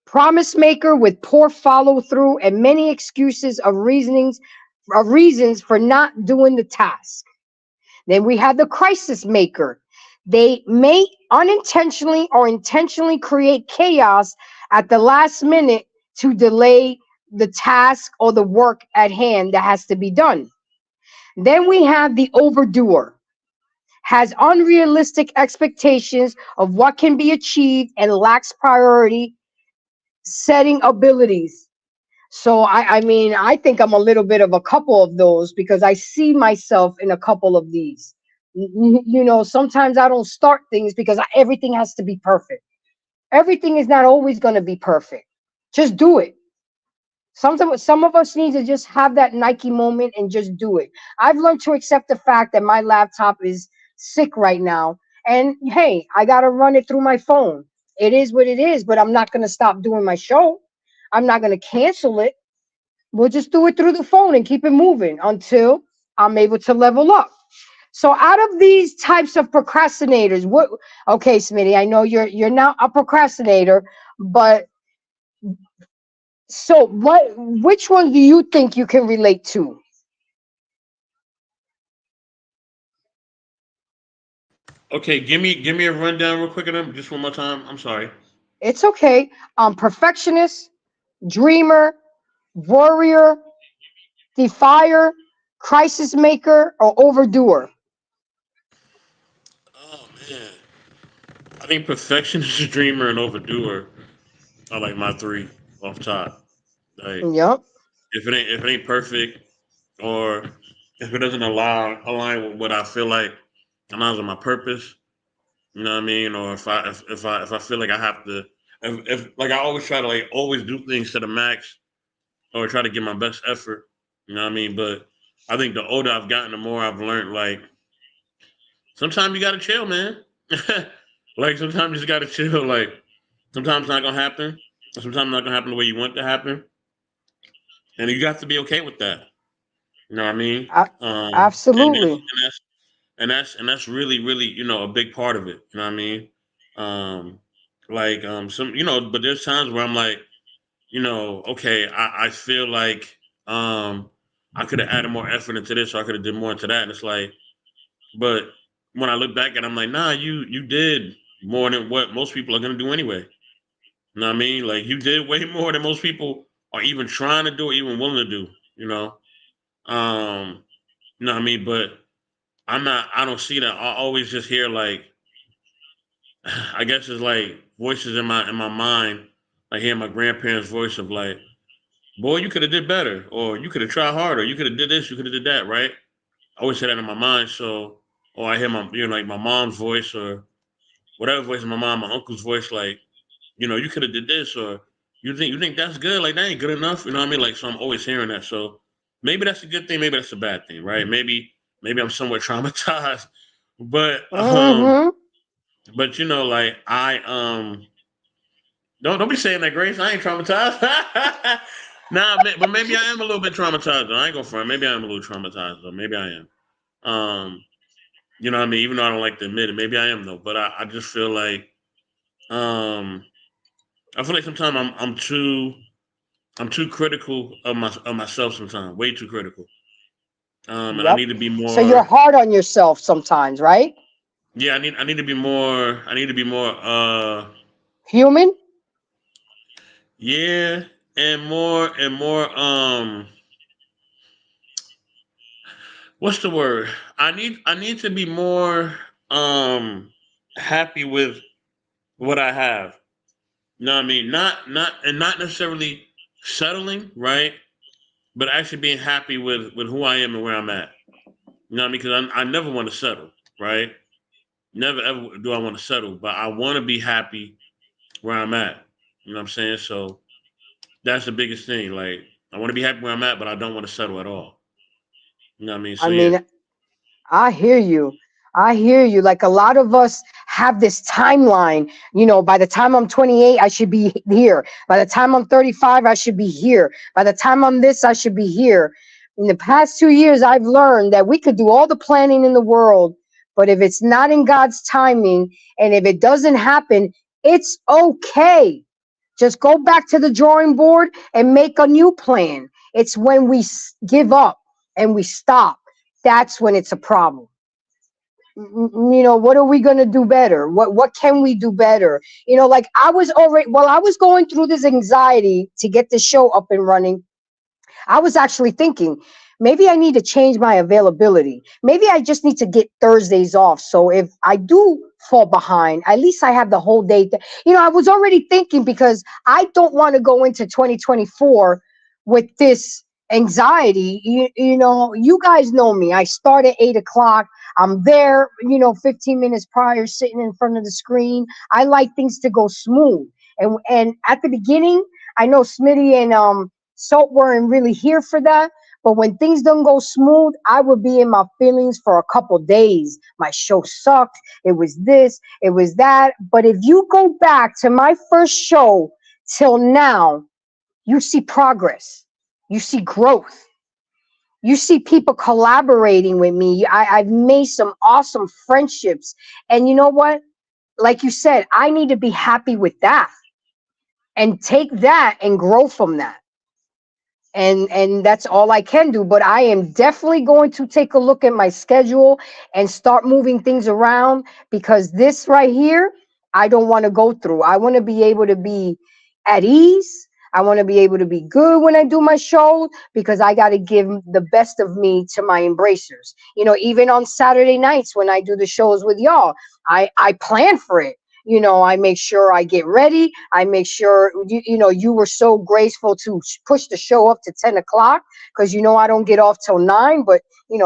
Promise maker with poor follow through and many excuses of reasons for not doing the task. Then we have the crisis maker. They may unintentionally or intentionally create chaos at the last minute to delay the task or the work at hand that has to be done. Then we have the overdoer, has unrealistic expectations of what can be achieved and lacks priority setting abilities. So I mean, I think I'm a little bit of a couple of those because I see myself in a couple of these. Sometimes I don't start things because everything has to be perfect. Everything is not always going to be perfect. Just do it. Sometimes some of us need to just have that Nike moment and just do it. I've learned to accept the fact that my laptop is sick right now, and hey, I got to run it through my phone. It is what it is, but I'm not going to stop doing my show. I'm not going to cancel it. We'll just do it through the phone and keep it moving until I'm able to level up. So out of these types of procrastinators, what okay, Smitty, I know you're not a procrastinator, but so which one do you think you can relate to?
Okay, give me a rundown real quick of them just one more time. I'm sorry.
It's okay. Perfectionist, dreamer, warrior, defier, crisis maker, or overdoer.
Oh man, I think perfectionist, dreamer, and overdoer are like my three off top. Like
Yep.
if it ain't perfect or if it doesn't align with what I feel like aligns with my purpose, you know what I mean? Or if I feel like I have to, if like I always try to like always do things to the max or try to give my best effort, you know what I mean? But I think the older I've gotten, the more I've learned like sometimes you gotta chill, man. Like sometimes you just gotta chill. Like sometimes it's not gonna happen. Sometimes it's not gonna happen the way you want it to happen, and you have to be okay with that. You know what I mean?
A-
And that's
Absolutely.
and that's and that's really really a big part of it. You know what I mean? Um, some but there's times where I'm like okay, I feel like I could have added more effort into this, or I could have did more into that, and it's like, but when I look back at it, I'm like, nah, you did more than what most people are gonna do anyway. You know what I mean? Like you did way more than most people are even trying to do, or even willing to do. You know, um, you know what I mean? But I don't see that. I always just hear like, I guess it's like voices in my mind. I hear my grandparents' voice of like, boy, you could have did better, or you could have tried harder, you could have did this, you could have did that, right? I always say that in my mind. So, or I hear my like my mom's voice or whatever voice in my mom, my uncle's voice, like, you could have did this, or you think that's good, like that ain't good enough, you know what I mean? Like, so I'm always hearing that. So maybe that's a good thing, maybe that's a bad thing, right? Maybe I'm somewhat traumatized, but
Hmm.
like don't be saying that, Grace. I ain't traumatized. Nah, but maybe I am a little bit traumatized. Though. I ain't gonna front. Maybe I am a little traumatized. Though. Maybe I am. You know what I mean? Even though I don't like to admit it, maybe I am though. But I just feel like um, I feel like sometimes I'm too critical of myself. Sometimes way too critical. And I
Yep.
need to be
So you're
more.
hard on yourself sometimes, right?
Yeah, I need to be more. I need to be more.
Human.
Yeah, and more. what's the word? I need to be more happy with what I have. You know what I mean? Not necessarily settling, right? But actually being happy with who I am and where I'm at. You know what I mean? Because I never want to settle, right? Never ever do I want to settle, but I want to be happy where I'm at. You know what I'm saying? So that's the biggest thing. Like I want to be happy where I'm at, but I don't want to settle at all. You know what I mean?
I
So yeah,
mean, I hear you. I hear you. Like a lot of us have this timeline. By the time I'm 28, I should be here. By the time I'm 35, I should be here. By the time I'm this, I should be here. In the past 2 years, I've learned that we could do all the planning in the world, but if it's not in God's timing and if it doesn't happen, it's okay. Just go back to the drawing board and make a new plan. It's when we give up and we stop, that's when it's a problem. What are we going to do better? What can we do better? Like I was already, while I was going through this anxiety to get the show up and running, I was actually thinking maybe I need to change my availability. Maybe I just need to get Thursdays off. So if I do fall behind, at least I have the whole day. I was already thinking because I don't want to go into 2024 with this anxiety. You guys know me. I start at 8 o'clock. I'm there, 15 minutes prior, sitting in front of the screen. I like things to go smooth. And at the beginning, I know Smitty and Salt weren't really here for that. But when things don't go smooth, I would be in my feelings for a couple days. My show sucked. It was this, it was that. But if you go back to my first show till now, you see progress. You see growth. You see people collaborating with me. I've made some awesome friendships. And you know what? Like you said, I need to be happy with that and take that and grow from that. And that's all I can do. But I am definitely going to take a look at my schedule and start moving things around, because this right here, I don't want to go through. I want to be able to be at ease. I want to be able to be good when I do my show, because I got to give the best of me to my embracers. Even on Saturday nights when I do the shows with y'all, I plan for it. I make sure I get ready. I make sure, you were so graceful to push the show up to 10 o'clock, because, I don't get off till 9. But,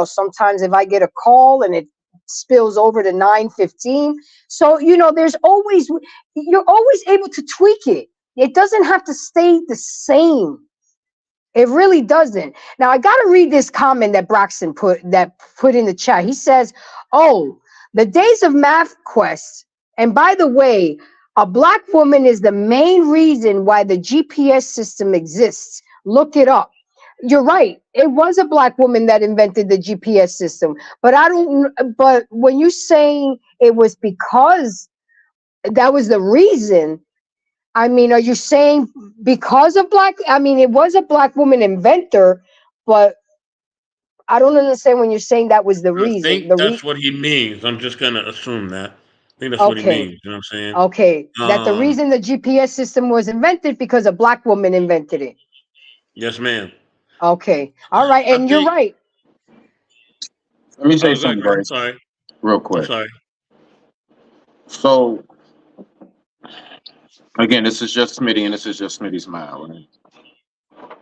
sometimes if I get a call and it spills over to 9:15. So, you're always able to tweak it. It doesn't have to stay the same. It really doesn't. Now I got to read this comment that Braxton put in the chat. He says, "Oh, the days of math quests. And by the way, a black woman is the main reason why the GPS system exists. Look it up." You're right. It was a black woman that invented the GPS system. But but when you're saying it was because that was the reason, I mean, are you saying because of I mean, it was a black woman inventor, but I don't understand when you're saying that was the
I
reason.
think that's what he means. I'm just gonna assume that. I think that's what he
Okay,
means. You know what I'm saying?
okay. That the
Um,
reason the GPS system was invented because a black woman invented it.
yes, ma'am.
Okay, all right.
I
And you're
think.
right.
Let me say
Oh, good.
something,
I'm
Grace,
sorry.
real
I'm
quick.
sorry.
So again, this is just Smitty, and this is just Smitty's mind, right?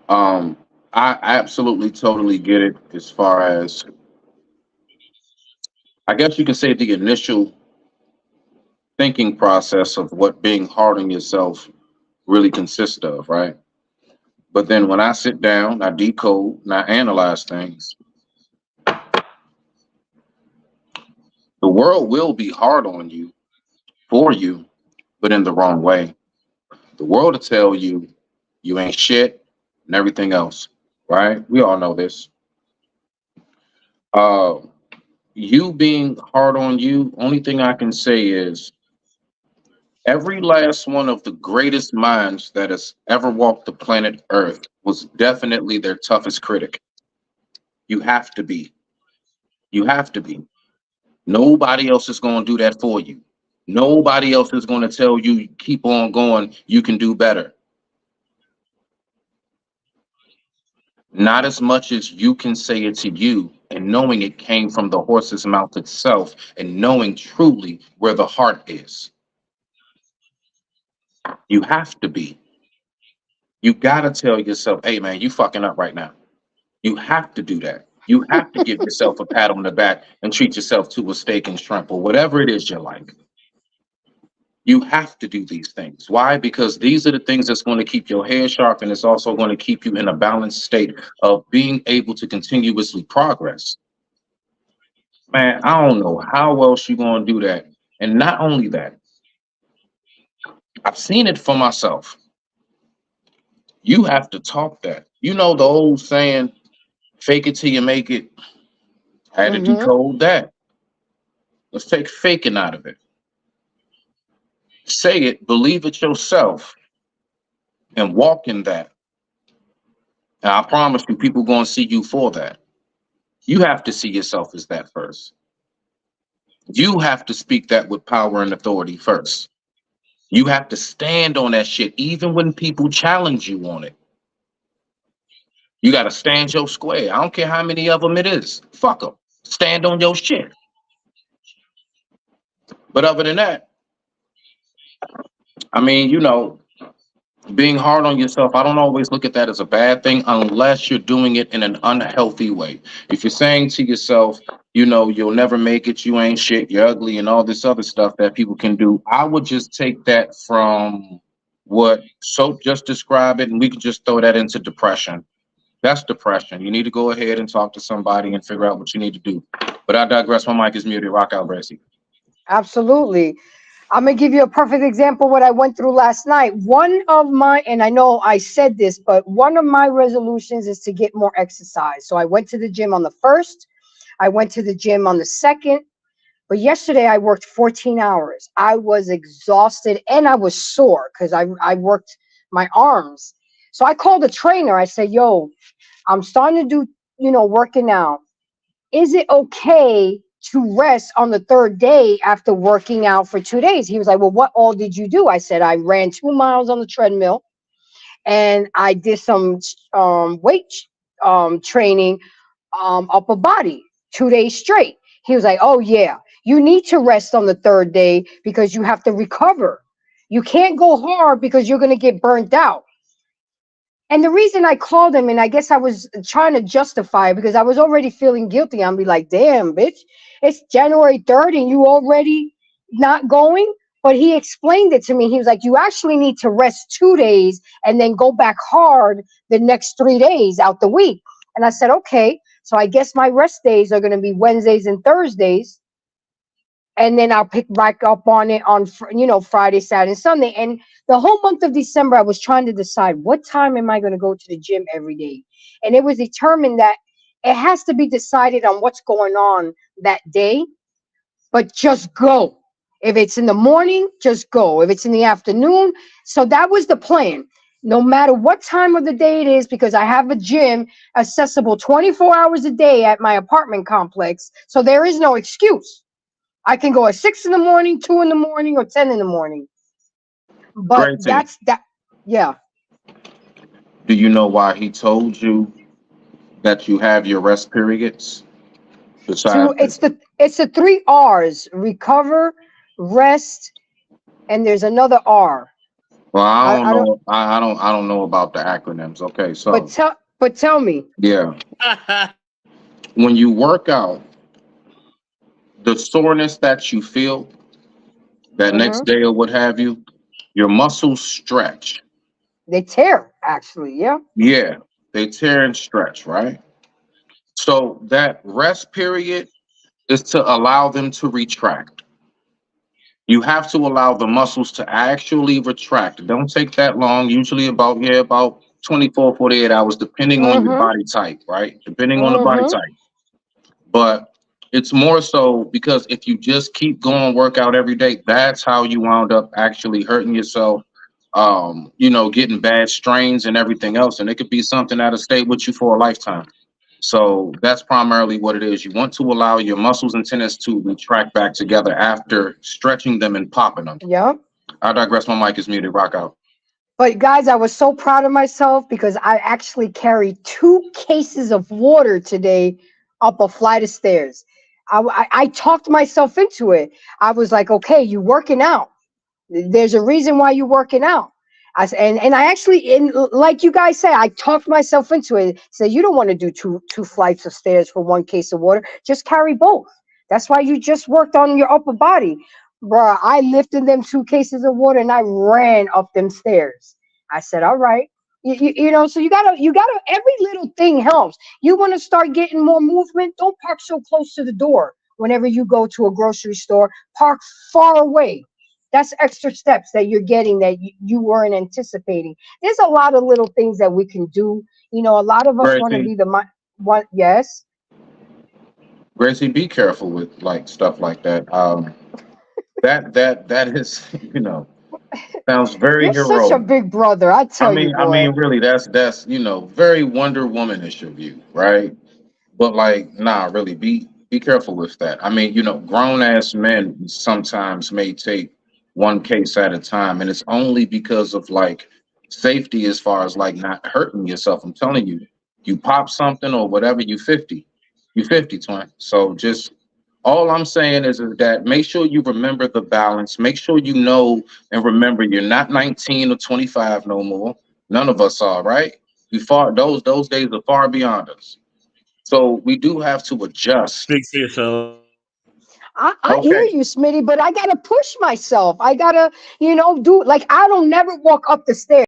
Um, I absolutely totally get it as far as, I guess you can say, the initial thinking process of what being hard on yourself really consists of, right? But then when I sit down, I decode and I analyze things, the world will be hard on you, for you, but in the wrong way. The world will tell you you ain't shit and everything else, right? We all know this. Uh, you being hard on you, only thing I can say is every last one of the greatest minds that has ever walked the planet Earth was definitely their toughest critic. You have to be. You have to be. Nobody else is going to do that for you. Nobody else is going to tell you, keep on going, you can do better. Not as much as you can say it to you and knowing it came from the horse's mouth itself, and knowing truly where the heart is. You have to be. You got to tell yourself, hey, man, you fucking up right now. You have to do that. You have to give yourself a pat on the back and treat yourself to a steak and shrimp or whatever it is you like. You have to do these things. Why? Because these are the things that's going to keep your head sharp, and it's also going to keep you in a balanced state of being able to continuously progress. Man, I don't know how else you're going to do that. And not only that, I've seen it for myself. You have to talk that. You know the old saying, fake it till you make it. I had to decode that. Let's take faking out of it. Say it, believe it yourself, and walk in that. And I promise you, people going to see you for that. You have to see yourself as that first. You have to speak that with power and authority first. You have to stand on that shit, even when people challenge you on it. You got to stand your square. I don't care how many of them it is. Fuck them. Stand on your shit. But other than that, I mean, you know, being hard on yourself, I don't always look at that as a bad thing unless you're doing it in an unhealthy way. If you're saying to yourself, you know, you'll never make it, you ain't shit, you're ugly, and all this other stuff that people can do, I would just take that from what Soap just described it, and we could just throw that into depression. That's depression. You need to go ahead and talk to somebody and figure out what you need to do. But I digress. My mic is muted. Rock out, Bracy.
Absolutely. I'm going to give you a perfect example of what I went through last night. One of my, and I know I said this, but one of my resolutions is to get more exercise. So I went to the gym on the 1st. I went to the gym on the 2nd. But yesterday I worked 14 hours. I was exhausted and I was sore because I worked my arms. So I called the trainer. I said, yo, I'm starting to do, working out. Is it okay to rest on the 3rd day after working out for 2 days? He was like, well, what all did you do? I said, I ran 2 miles on the treadmill and I did some weight training, upper body, 2 days straight. He was like, oh yeah, you need to rest on the 3rd day because you have to recover. You can't go hard because you're going to get burnt out. And the reason I called him, and I guess I was trying to justify it because I was already feeling guilty. I'm be like, damn, bitch, it's January 3rd and you already not going? But he explained it to me. He was like, you actually need to rest 2 days and then go back hard the next 3 days out the week. And I said, okay. So I guess my rest days are going to be Wednesdays and Thursdays. And then I'll pick back up on it on, Friday, Saturday, Sunday. And the whole month of December, I was trying to decide what time am I going to go to the gym every day. And it was determined that it has to be decided on what's going on that day, but just go. If it's in the morning, just go. If it's in the afternoon. So that was the plan. No matter what time of the day it is, because I have a gym accessible 24 hours a day at my apartment complex. So there is no excuse. I can go at 6 in the morning, 2 in the morning, or 10 in the morning. But that's that. Yeah.
Do you know why he told you that you have your rest periods?
It's the 3 R's: recover, rest, and there's another R.
Well, I don't know about the acronyms. Okay, so
but tell me.
Yeah. When you work out, the soreness that you feel that next day or what have you, your muscles stretch.
They tear, actually, yeah.
Yeah, they tear and stretch, right? So that rest period is to allow them to retract. You have to allow the muscles to actually retract. It don't take that long, usually about 24, 48 hours, depending on your body type, right? Depending on the body type. But it's more so because if you just keep going workout every day, that's how you wound up actually hurting yourself, getting bad strains and everything else. And it could be something that'll stay with you for a lifetime. So that's primarily what it is. You want to allow your muscles and tendons to retract back together after stretching them and popping them.
Yep.
I digress. My mic is muted. Rock out.
But guys, I was so proud of myself because I actually carried 2 cases of water today up a flight of stairs. I talked myself into it. I was like, okay, you working out. There's a reason why you're working out. And I actually, like you guys say, I talked myself into it. Say you don't want to do two flights of stairs for one case of water. Just carry both. That's why you just worked on your upper body, bruh. I lifted them 2 cases of water and I ran up them stairs. I said, all right. So you gotta, every little thing helps. You want to start getting more movement? Don't park so close to the door. Whenever you go to a grocery store, park far away. That's extra steps that you're getting that you weren't anticipating. There's a lot of little things that we can do. A lot of us want to
Gracie,
be what? Yes.
Gracie, be careful with like stuff like that. That is, sounds very
You're such a
heroic.
big brother, I
I
tell you,
mean, I
boy.
mean, really, that's very Wonder Womanish of you, right? But like, nah, really, be careful with that. I mean, grown ass men sometimes may take one case at a time, and it's only because of like safety, as far as like not hurting yourself. I'm telling you, you pop something or whatever, you 50, twin. So just all I'm saying is that make sure you remember the balance. Make sure you know and remember you're not 19 or 25 no more. None of us are, right? We far those days are far beyond us. So we do have to adjust.
Speak for yourself.
I hear
Okay.
you, Smitty, but I gotta push myself. I gotta, do like I don't never walk up the stairs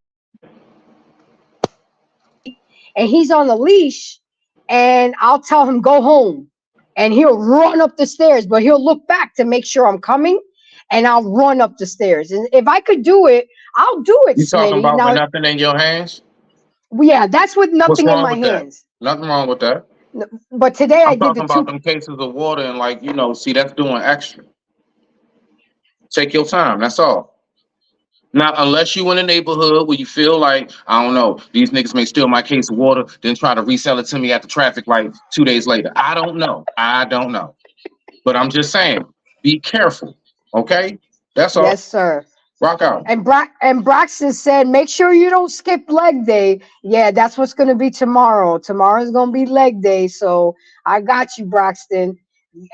and he's on a leash and I'll tell him go home and he'll run up the stairs, but he'll look back to make sure I'm coming and I'll run up the stairs. And if I could do it, I'll do it,
You talking
Smitty.
about with
Now,
nothing in your hands?
yeah, that's with
What's
nothing in
wrong
my
with that?
hands.
Nothing wrong with that.
But today I
I'm
did the
talking about
two.
them cases of water and like, see that's doing extra. Take your time. That's all. Now, unless you in a neighborhood where you feel like, I don't know, these niggas may steal my case of water, then try to resell it to me at the traffic light 2 days later. I don't know. I don't know. But I'm just saying, be careful. Okay? That's
Yes,
all.
sir.
Rock out.
And Braxton said, make sure you don't skip leg day. Yeah, that's what's gonna be tomorrow. Tomorrow's gonna be leg day. So I got you, Braxton.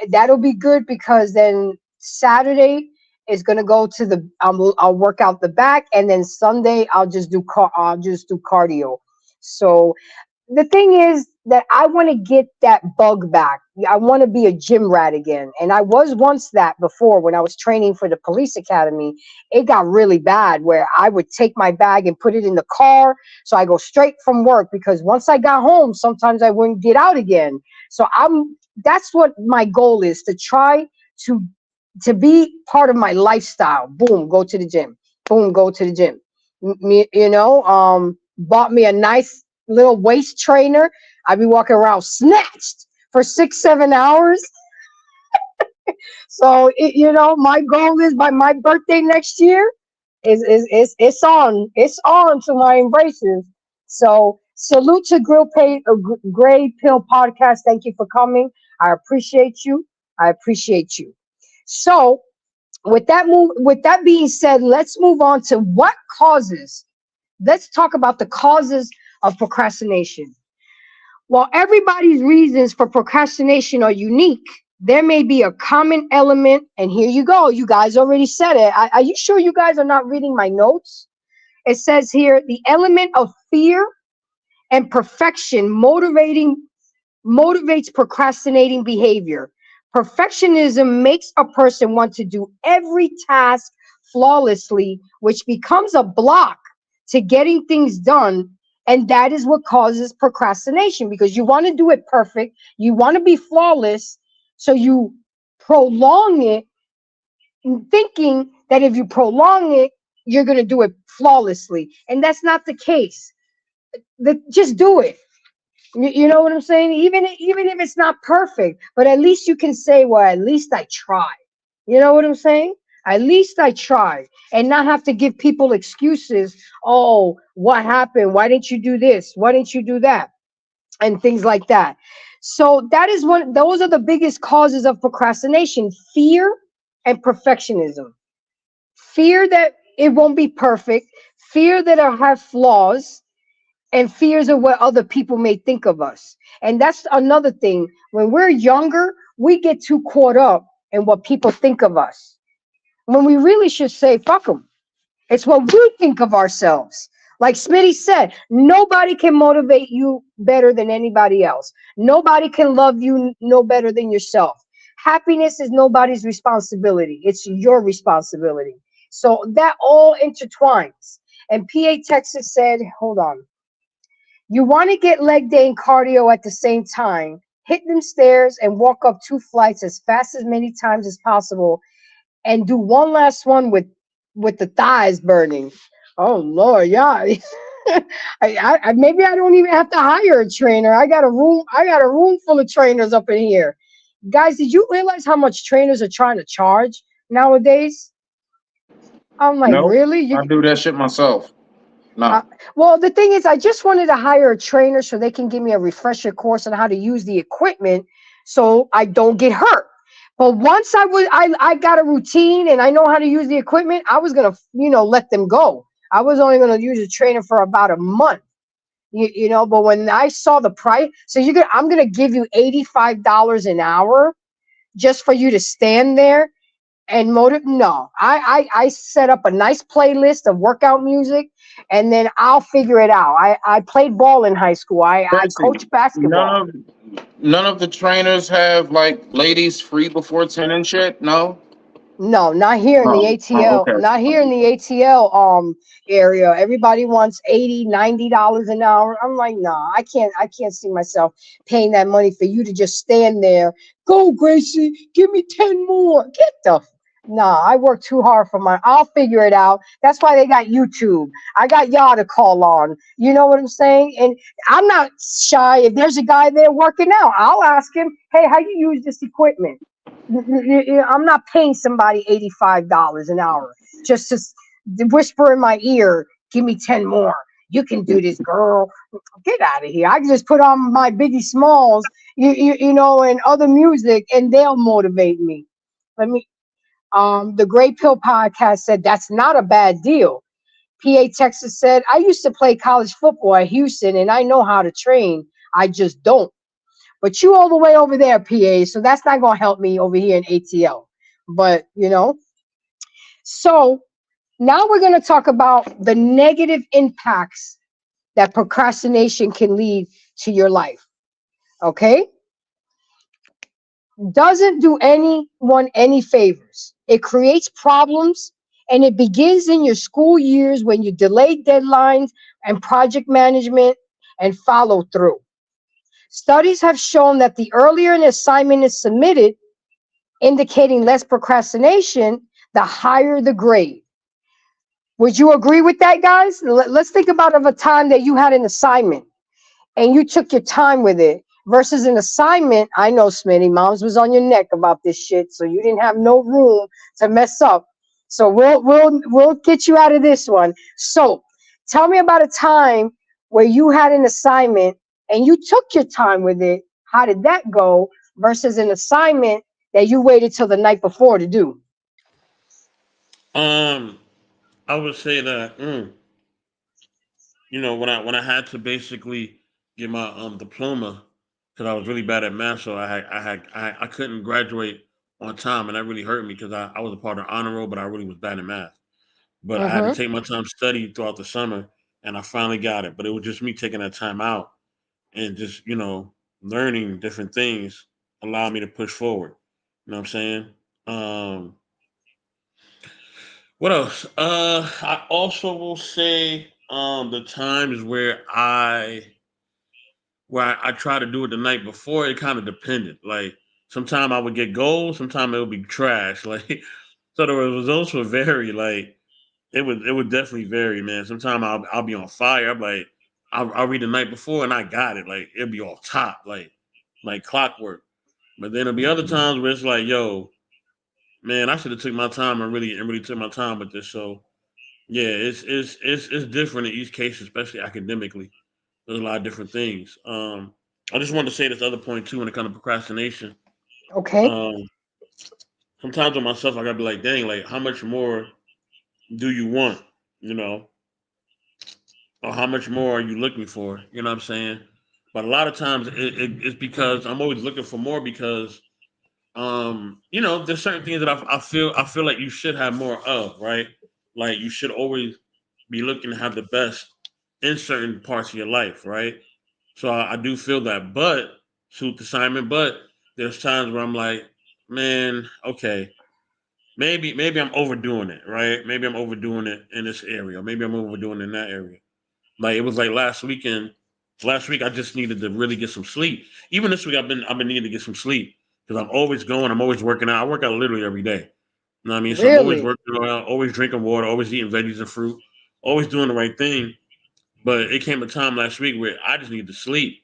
That'll be good because then Saturday is gonna go to the I'll work out the back, and then Sunday I'll just do cardio. So the thing is that I want to get that bug back. I want to be a gym rat again. And I was once that before when I was training for the police academy. It got really bad where I would take my bag and put it in the car. So I go straight from work because once I got home, sometimes I wouldn't get out again. So that's what my goal is, to try to be part of my lifestyle. Boom, go to the gym. Boom, go to the gym. Bought me a nice little waist trainer. I'd be walking around snatched for 6-7 hours. So my goal is by my birthday next year it's on to my embraces. So salute to Gray Pill Podcast. Thank you for coming. I appreciate you. I appreciate you. So with that being said, let's move on to what causes. Let's talk about the causes of procrastination. While everybody's reasons for procrastination are unique, there may be a common element. And here you go. You guys already said it. Are you sure you guys are not reading my notes? It says here the element of fear and perfection motivates procrastinating behavior. Perfectionism makes a person want to do every task flawlessly, which becomes a block to getting things done. And that is what causes procrastination because you want to do it perfect. You want to be flawless. So you prolong it, thinking that if you prolong it, you're going to do it flawlessly. And that's not the case. Just do it. You know what I'm saying? Even if it's not perfect, but at least you can say, well, at least I tried. You know what I'm saying? At least I tried, and not have to give people excuses. Oh, what happened? Why didn't you do this? Why didn't you do that? And things like that. So those are the biggest causes of procrastination: fear and perfectionism. Fear that it won't be perfect, fear that I have flaws, and fears of what other people may think of us. And that's another thing. When we're younger, we get too caught up in what people think of us, when we really should say, fuck them. It's what we think of ourselves. Like Smitty said, nobody can motivate you better than anybody else. Nobody can love you no better than yourself. Happiness is nobody's responsibility. It's your responsibility. So that all intertwines. And PA Texas said, hold on. You want to get leg day and cardio at the same time. Hit them stairs and walk up 2 flights as fast as many times as possible, and do one last one with the thighs burning. Oh Lord, yeah. Maybe I don't even have to hire a trainer. I got a room. I got a room full of trainers up in here. Guys, did you realize how much trainers are trying to charge nowadays? I'm like,
Nope.
really?
I do that shit myself.
Uh,
No.
well, the thing is, I just wanted to hire a trainer so they can give me a refresher course on how to use the equipment so I don't get hurt. But once I got a routine and I know how to use the equipment, I was gonna, let them go. I was only gonna use a trainer for about a month, But when I saw the price, so I'm gonna give you $85 an hour just for you to stand there and motive. No, I set up a nice playlist of workout music, and then I'll figure it out. I played ball in high school. I
Tracy,
coached basketball.
none none of the trainers have like ladies free before 10 and shit. No.
No, not here in the
Oh, oh,
ATL.
okay.
Not here in the ATL area. Everybody wants 80, $90 an hour. I'm like, nah, I can't see myself paying that money for you to just stand there. Go, Gracie, give me 10 more. Get the Nah, I work too hard for my I'll figure it out. That's why they got YouTube. I got y'all to call on. You know what I'm saying? And I'm not shy. If there's a guy there working out, I'll ask him, hey, how you use this equipment? I'm not paying somebody $85 an hour just to whisper in my ear, give me 10 more. You can do this, girl. Get out of here. I can just put on my Biggie Smalls, and other music, and they'll motivate me. Let me. The Great Pill podcast said that's not a bad deal. PA Texas said, I used to play college football at Houston, and I know how to train. I just don't. But you all the way over there, PA, so that's not going to help me over here in ATL. But, so now we're going to talk about the negative impacts that procrastination can lead to your life. Okay? Doesn't do anyone any favors. It creates problems, and it begins in your school years when you delay deadlines and project management and follow through. Studies have shown that the earlier an assignment is submitted, indicating less procrastination, the higher the grade. Would you agree with that, guys? Let's think about a time that you had an assignment and you took your time with it versus an assignment. I know, Smitty, moms was on your neck about this shit, so you didn't have no room to mess up. So we'll get you out of this one. So tell me about a time where you had an assignment and you took your time with it. How did that go versus an assignment that you waited till the night before to do?
Um, I would say that when I had to basically get my diploma because I was really bad at math, so I couldn't graduate on time, and that really hurt me because I was a part of honor roll, but I really was bad at math. But I had to
Mm-hmm.
take my time study throughout the summer, and I finally got it. But it was just me taking that time out and just learning different things allowed me to push forward. You know what I'm saying? Um, what else? I also will say the times where I try to do it the night before, it kind of depended. Like sometimes I would get gold, sometimes it would be trash. Like so the results would vary. Like it would definitely vary, man. Sometimes I'll be on fire. I'm like I'll read the night before and I got it. Like it'll be off top, like clockwork. But then there'll be other times where it's like, yo, man, I should have took my time and really took my time with this. So yeah, it's different in each case, especially academically. There's a lot of different things. I just wanted to say this other point too when it comes to procrastination.
Okay.
Um, Sometimes with myself, I gotta be like, dang, like how much more do you want? You know, or how much more are you looking for? You know what I'm saying? But a lot of times it's because I'm always looking for more because there's certain things that I feel like you should have more of, right? Like you should always be looking to have the best in certain parts of your life, right? So I do feel that, but shoot the Simon, but there's times where I'm like, man, okay, maybe I'm overdoing it, right? Maybe I'm overdoing it in this area, maybe I'm overdoing it in that area. Like it was like last weekend. Last week I just needed to really get some sleep. Even this week I've been needing to get some sleep because I'm always going. I'm always working out. I work out literally every day. You know what I mean? So I'm always
Really?
working out, always drinking water, always eating veggies and fruit, always doing the right thing. But it came a time last week where I just needed to sleep.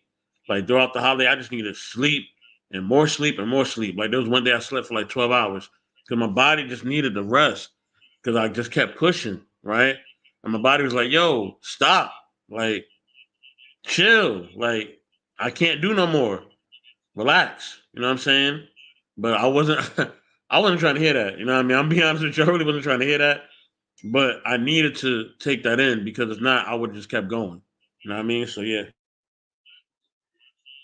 Like throughout the holiday, I just needed sleep and more sleep and more sleep. Like there was one day I slept for like 12 hours because my body just needed the rest because I just kept pushing, right? And my body was like, yo, stop. Like, chill. Like, I can't do no more. Relax. You know what I'm saying? But I wasn't I wasn't trying to hear that. You know what I mean? I'm being honest with you, I really wasn't trying to hear that. But I needed to take that in because if not, I would have just kept going. You know what I mean? So yeah.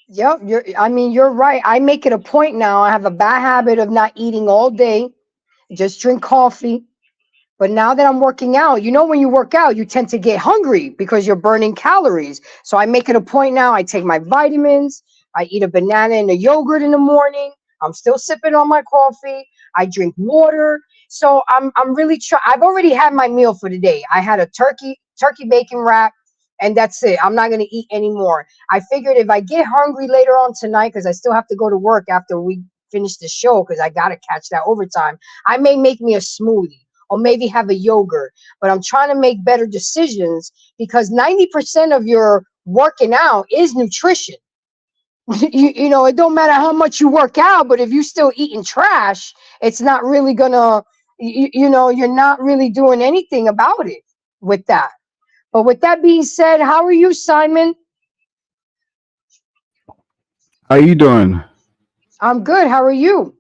Yep. You're right. I make it a point now. I have a bad habit of not eating all day. Just drink coffee. But now that I'm working out, when you work out, you tend to get hungry because you're burning calories. So I make it a point now. I take my vitamins. I eat a banana and a yogurt in the morning. I'm still sipping on my coffee. I drink water. So I'm really trying. I've already had my meal for the day. I had a turkey bacon wrap, and that's it. I'm not gonna eat anymore. I figured if I get hungry later on tonight, because I still have to go to work after we finish the show, because I gotta catch that overtime. I may make me a smoothie or maybe have a yogurt. But I'm trying to make better decisions because 90% of your working out is nutrition. It don't matter how much you work out, but if you're still eating trash, it's not really gonna, you're not really doing anything about it with that. But with that being said, how are you, Simon?
How you doing?
I'm good. How are you?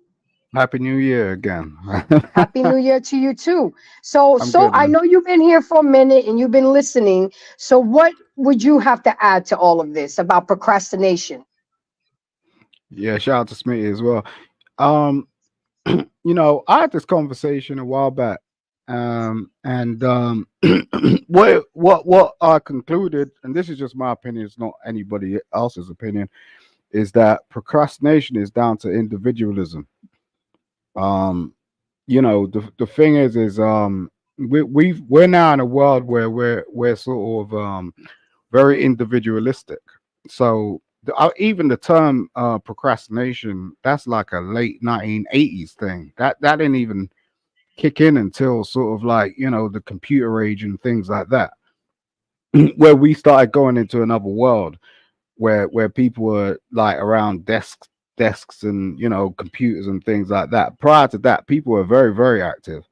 Happy New Year again.
Happy New Year to you too. So,
I'm
so
good,
I
man.
know you've been here for a minute and you've been listening. So, what would you have to add to all of this about procrastination?
Yeah, shout out to Smitty as well. Um, I had this conversation a while back, and what I concluded, and this is just my opinion, it's not anybody else's opinion, is that procrastination is down to individualism. Um, the thing is we're now in a world where we're sort of very individualistic. So even the term procrastination, that's like a late 1980s thing. That didn't even kick in until sort of like the computer age and things like that, where we started going into another world where people were like around desks and computers and things like that. Prior to that, people were very very active.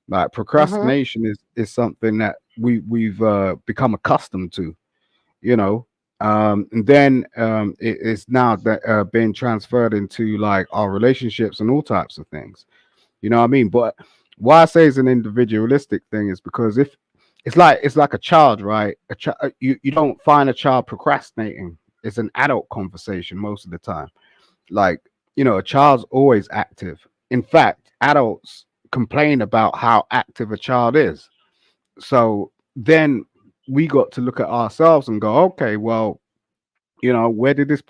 Like
Mm-hmm.
procrastination is something that we've become accustomed to, you know. And then it's now that being transferred into like our relationships and all types of things. You know what I mean? But why I say it's an individualistic thing is because if it's like a child, right? You don't find a child procrastinating. It's an adult conversation most of the time. Like, a child's always active. In fact, adults complain about how active a child is. So then we got to look at ourselves and go, okay, well, where did this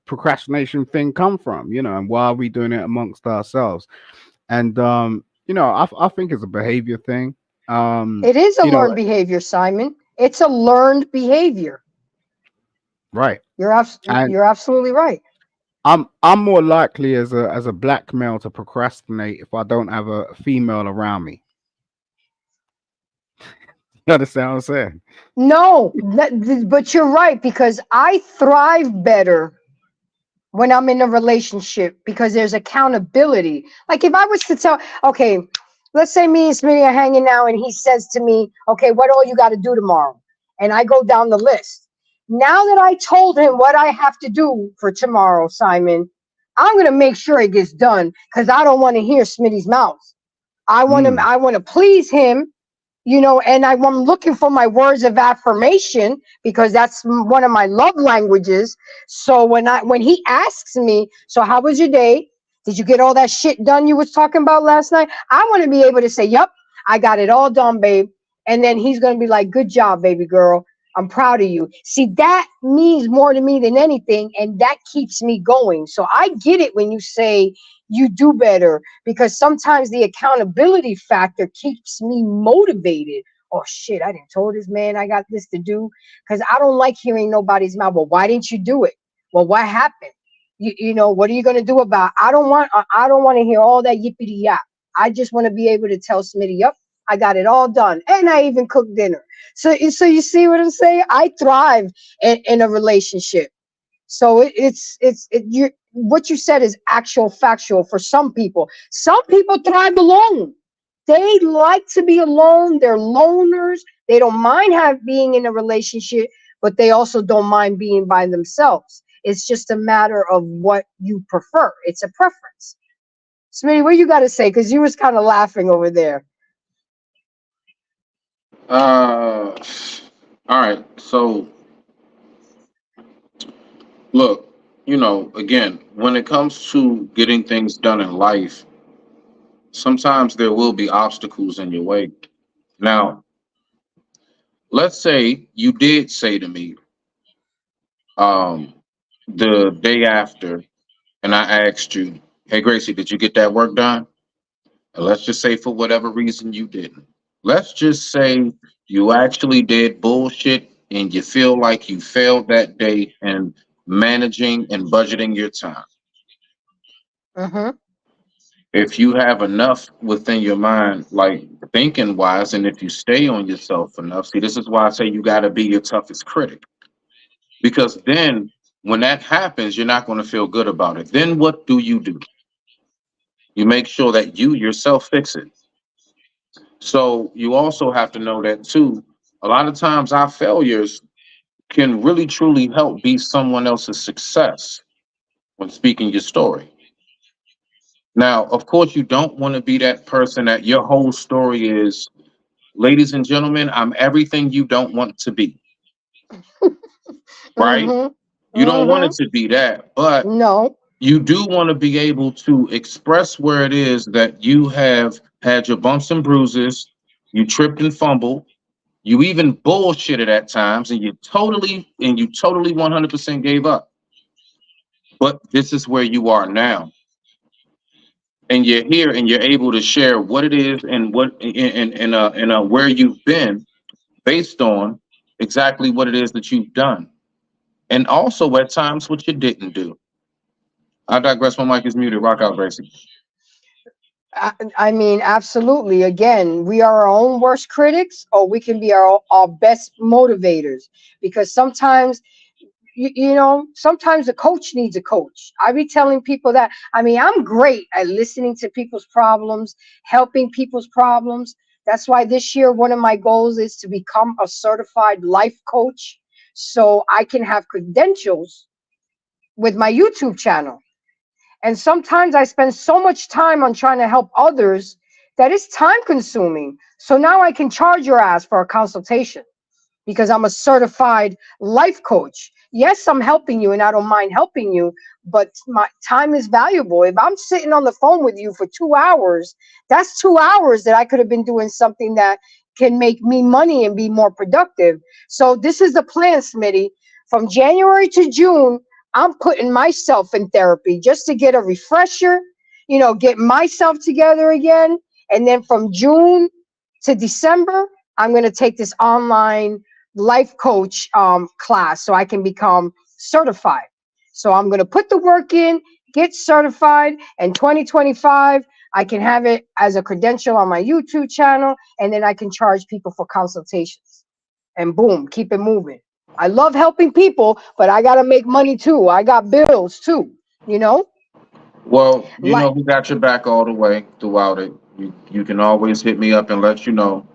procrastination thing come from? And why are we doing it amongst ourselves? And I think it's a behavior thing.
It is a
You know,
learned behavior, Simon. It's a learned behavior.
right.
You're
And
you're absolutely right.
I'm more likely as a black male to procrastinate if I don't have a female around me. You understand what I'm saying?
No, but you're right because I thrive better when I'm in a relationship because there's accountability. Like if I was to tell, okay, let's say me and Smitty are hanging out and he says to me, okay, what all you got to do tomorrow? And I go down the list. Now that I told him what I have to do for tomorrow, Simon, I'm going to make sure it gets done because I don't want to hear Smitty's mouth. I want
Mm,
to please him, And I'm looking for my words of affirmation because that's one of my love languages. So when he asks me, so how was your day? Did you get all that shit done you was talking about last night? I want to be able to say, yep, I got it all done, babe. And then he's going to be like, good job, baby girl. I'm proud of you. See, that means more to me than anything. And that keeps me going. So I get it when you say you do better, because sometimes the accountability factor keeps me motivated. Oh shit, I didn't told this man I got this to do, because I don't like hearing nobody's mouth. Well, why didn't you do it? Well, what happened? What are you going to do about it? I don't want to hear all that yippity yap. I just want to be able to tell Smitty, yep, I got it all done, and I even cooked dinner. So you see what I'm saying? I thrive in a relationship. So you what you said is actual factual for some people. Some people thrive alone. They like to be alone. They're loners. They don't mind being in a relationship, but they also don't mind being by themselves. It's just a matter of what you prefer. It's a preference. Smitty, what you got to say? Because you was kind of laughing over there.
All right. So look, again, when it comes to getting things done in life, sometimes there will be obstacles in your way. Now, let's say you did say to me, um, the day after, and I asked you, "Hey, Gracie, did you get that work done?" And let's just say for whatever reason you didn't. Let's just say you actually did bullshit and you feel like you failed that day in managing and budgeting your time.
Mm-hmm.
If you have enough within your mind, like thinking wise, and if you stay on yourself enough, see, this is why I say you got to be your toughest critic. Because then when that happens, you're not going to feel good about it. Then what do? You make sure that you yourself fix it. So you also have to know that too. A lot of times our failures can really truly help be someone else's success when speaking your story. Now, of course, you don't want to be that person that your whole story is, ladies and gentlemen, I'm everything you don't want to be, right?
Mm-hmm.
You don't want
Mm-hmm.
it to be that, but
No.
you do want to be able to express where it is that you have had your bumps and bruises, you tripped and fumbled, you even bullshitted at times, and you totally 100% gave up. But this is where you are now, and you're here, and you're able to share what it is and what and where you've been based on exactly what it is that you've done, and also at times what you didn't do. I digress. My mic is muted. Rock out, Gracie.
I mean, absolutely. Again, we are our own worst critics, or we can be our best motivators. Because sometimes, sometimes a coach needs a coach. I be telling people that. I mean, I'm great at listening to people's problems, helping people's problems. That's why this year, one of my goals is to become a certified life coach so I can have credentials with my YouTube channel. And sometimes I spend so much time on trying to help others that it's time consuming. So now I can charge your ass for a consultation because I'm a certified life coach. Yes, I'm helping you and I don't mind helping you, but my time is valuable. If I'm sitting on the phone with you for 2 hours, that's 2 hours that I could have been doing something that can make me money and be more productive. So this is the plan, Smitty. From January to June, I'm putting myself in therapy just to get a refresher, get myself together again. And then from June to December, I'm going to take this online life coach class so I can become certified. So I'm going to put the work in, get certified, and 2025, I can have it as a credential on my YouTube channel, and then I can charge people for consultations. And boom, keep it moving. I love helping people, but I got to make money too. I got bills too, you know?
Well,
Like,
we got your back all the way throughout it. You can always hit me up and let you know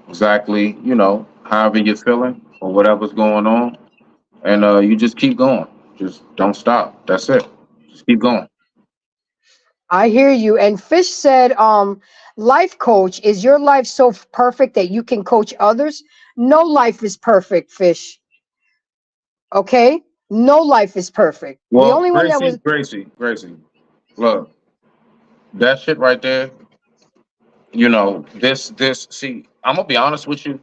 exactly, however you're feeling or whatever's going on. And you just keep going. Just don't stop. That's it. Just keep going.
I hear you. And Fish said, life coach, is your life so perfect that you can coach others? No life is perfect, Fish. Okay? No life is perfect. The
Well,
only one that was
Gracie, look, that shit right there, you know, see, I'm gonna be honest with you.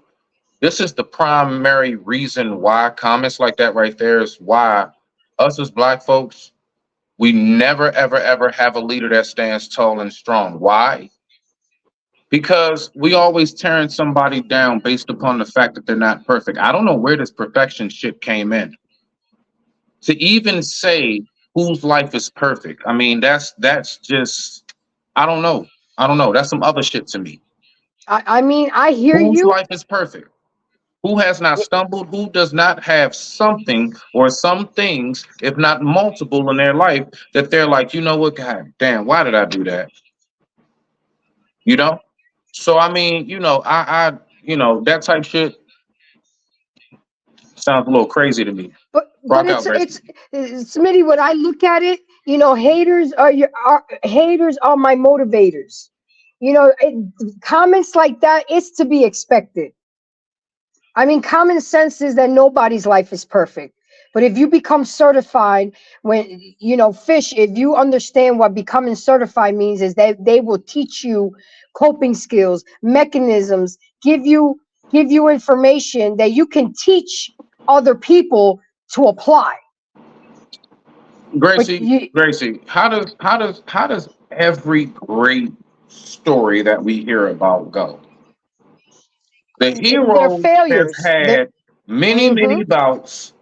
This is the primary reason why comments like that right there is why us as black folks, we never, ever, ever have a leader that stands tall and strong. Why? Because we always tearing somebody down based upon the fact that they're not perfect. I don't know where this perfection shit came in. To even say whose life is perfect. I mean, that's just I don't know. I don't know. That's some other shit to me.
I mean, I hear
Whose
you.
life is perfect? Who has not stumbled? Who does not have something or some things, if not multiple, in their life that they're like, you know what, God damn, why did I do that? You know? So I mean, that type shit sounds a little crazy to me.
But
Rock out, Gracie.
it's Smitty, when I look at it, haters are my motivators. Comments like that, it's to be expected. I mean, common sense is that nobody's life is perfect. But if you become certified, Fish, if you understand what becoming certified means, is that they will teach you coping skills, mechanisms, give you information that you can teach other people to apply.
Gracie, how does every great story that we hear about go? The
They're
hero has
failures.
had many,
Mhm.
many bouts,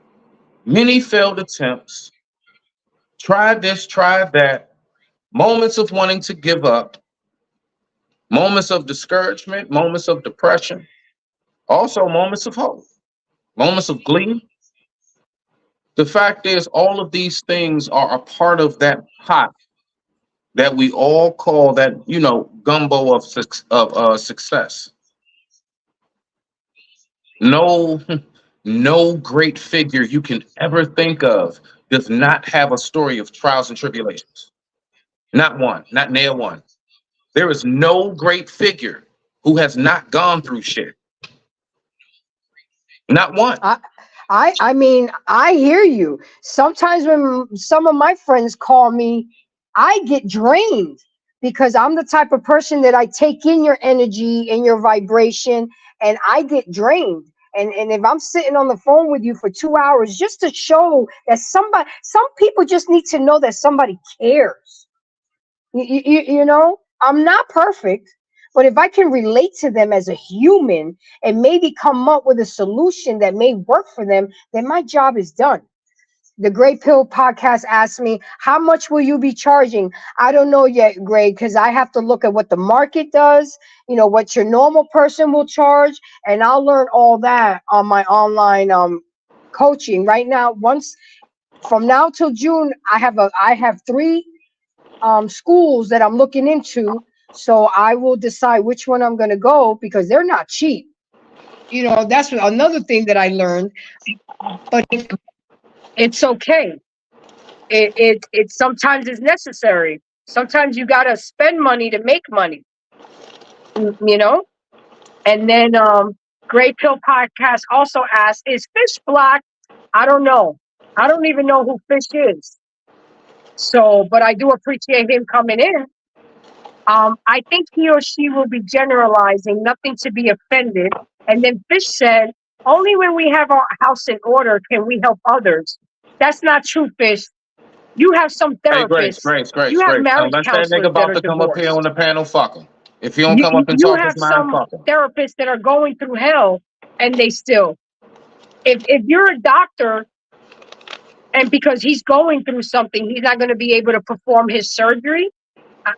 many failed attempts, tried this, tried that, moments of wanting to give up, moments of discouragement, moments of depression, also moments of hope, moments of glee. The fact is, all of these things are a part of that pot that we all call that, gumbo of success. No, no great figure you can ever think of does not have a story of trials and tribulations. Not one, not nail one. There is no great figure who has not gone through shit. Not one.
I mean, I hear you. Sometimes when some of my friends call me, I get drained because I'm the type of person that I take in your energy and your vibration, and I get drained. And if I'm sitting on the phone with you for 2 hours just to show that some people just need to know that somebody cares. I'm not perfect, but if I can relate to them as a human and maybe come up with a solution that may work for them, then my job is done. The Great Pill podcast asked me, how much will you be charging? I don't know yet, Greg, because I have to look at what the market does, what your normal person will charge, and I'll learn all that on my online coaching. Right now, from now till June, I have 3 schools that I'm looking into. So I will decide which one I'm going to go because they're not cheap. That's another thing that I learned. But it's okay. It sometimes is necessary. Sometimes you got to spend money to make money. You know. And then Great Pill Podcast also asked, "Is Fish black?" I don't know. I don't even know who Fish is. So, but I do appreciate him coming in. I think he or she will be generalizing, nothing to be offended. And then Fish said, only when we have our house in order can we help others. That's not true, Fish. You have some
Hey, Grace,
therapists.
Grace, Grace,
You have
Grace.
marriage
Unless that nigga
counselors that
about
are
to come up here on
divorced.
the panel, fuck him. If he don't come
You,
up and
you
talk his
have
mind,
some
fuck him.
therapists that are going through hell and they still. If you're a doctor and because he's going through something, he's not going to be able to perform his surgery.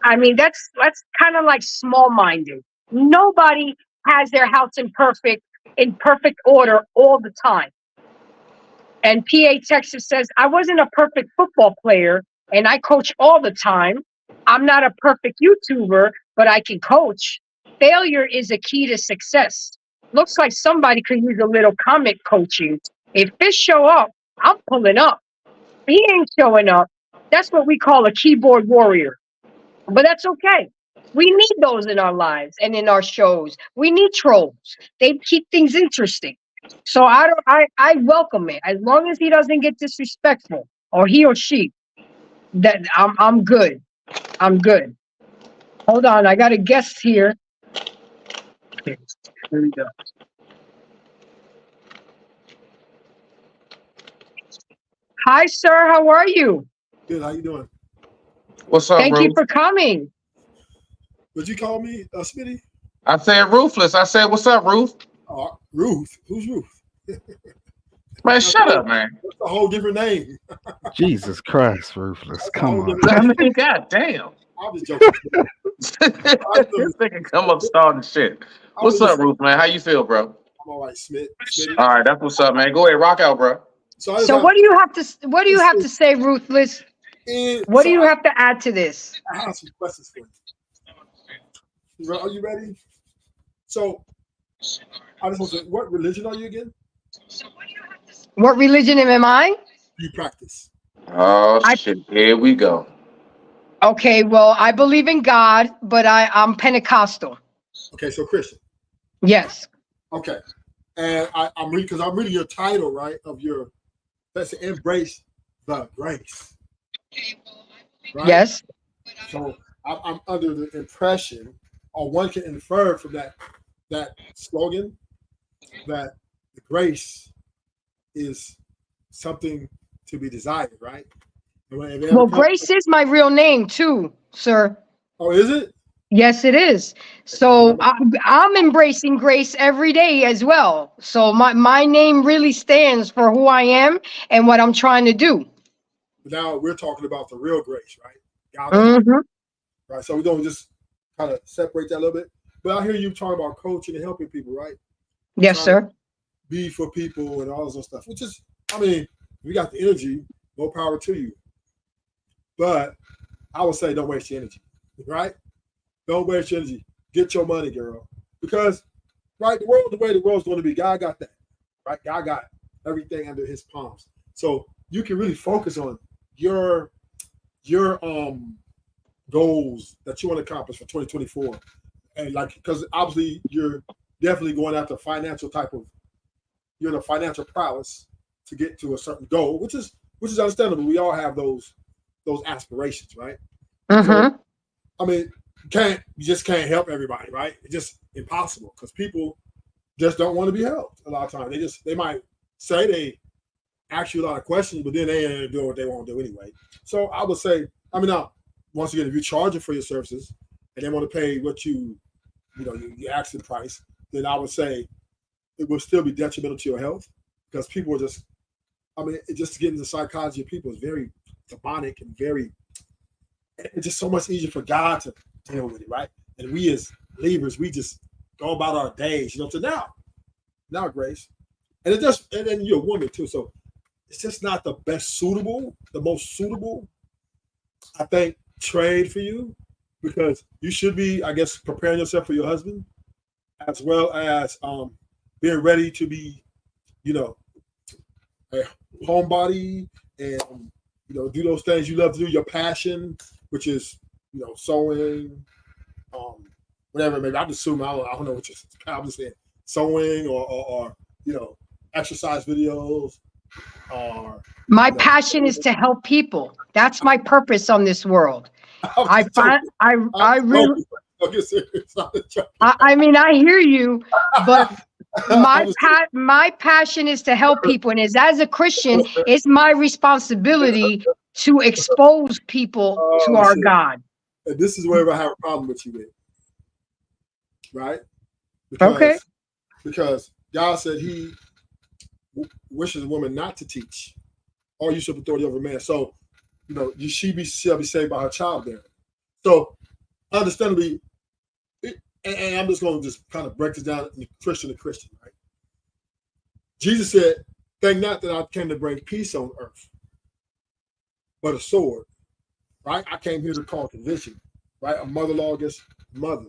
I mean, that's kind of like small-minded. Nobody has their house in perfect order all the time. And PA Texas says, I wasn't a perfect football player and I coach all the time. I'm not a perfect YouTuber, but I can coach. Failure is a key to success. Looks like somebody could use a little comment coaching. If Fish show up, I'm pulling up. If he ain't showing up, that's what we call a keyboard warrior. But that's okay. We need those in our lives and in our shows. We need trolls. They keep things interesting. So I welcome it as long as he doesn't get disrespectful, or he or she. That I'm good. I'm good. Hold on, I got a guest here. Okay, here we go. Hi, sir. How are you?
Good. How you doing?
What's up,
Thank you
Ruth?
for coming.
Would you call me Smitty?
I said Ruthless. I said, what's up, Ruth?
Ruth. Who's Ruth?
Man, shut up, man.
That's a whole different name.
Jesus Christ, Ruthless.
That's a
Come
whole
on.
different
I
name.
mean, god damn.
I'm just joking.
This nigga come up starting shit. What's up, Ruth, man? How you feel, bro?
I'm all right, Smitty.
All right, that's what's up, man. Go ahead, rock out, bro.
So what do you have to say, Ruthless? What do you have to add to this?
I have some questions for you. Are you ready? So I just want to. What religion are you again?
What religion am I?
Do you practice?
Oh shit! Here we go.
Okay, well, I believe in God, but I'm Pentecostal.
Okay, so Christian.
Yes.
Okay, and I'm reading because I'm reading your title, right? Of your let's say embrace the grace. Right?
Yes.
So I'm under the impression, or one can infer from that slogan, that the grace is something to be desired, right?
Well, Grace is my real name too, sir.
Oh, is it?
Yes, it is. So I'm embracing grace every day as well. So my name really stands for who I am and what I'm trying to do.
Now we're talking about the real grace, right?
Mm-hmm.
Right. So we don't just kind of separate that a little bit. But I hear you talking about coaching and helping people, right?
Yes, sir.
Be for people and all this other stuff, which is, I mean, we got the energy, more power to you. But I would say don't waste your energy, right? Don't waste your energy. Get your money, girl. Because, right, the way the world's going to be, God got that, right? God got everything under his palms. So you can really focus on your goals that you want to accomplish for 2024. And like, because obviously you're definitely going after you're in a financial prowess to get to a certain goal, which is understandable. We all have those aspirations, right?
Mm-hmm.
So, I mean, you just can't help everybody, right? It's just impossible because people just don't want to be helped a lot of times. They might say they ask you a lot of questions, but then they ain't doing what they want to do anyway. So I would say, I mean, now, once again, if you're charging for your services and they want to pay what you asking price, then I would say it will still be detrimental to your health because people are just, I mean, just to get into the psychology of people is very demonic and it's just so much easier for God to deal with it, right? And we as believers, we just go about our days, to now, Grace. And then you're a woman too, so it's just not the most suitable, I think, trade for you, because you should be, I guess, preparing yourself for your husband, as well as being ready to be, a homebody and do those things you love to do, your passion, which is sewing, whatever. Maybe I'm assuming I don't know what you're probably saying, sewing or exercise videos.
My passion is to help people. That's my purpose on this world. I mean, I hear you, but my passion is to help people, and as a Christian, it's my responsibility to expose people to our God.
And this is where I have a problem with you with, right? Because God said He wishes a woman not to teach or usurp authority over man. So, shall be saved by her childbearing. So, understandably, and I'm just going to just kind of break this down in Christian to Christian, right? Jesus said, "Think not that I came to bring peace on earth, but a sword." Right? I came here to cause division. Right? A mother-in-law against mother.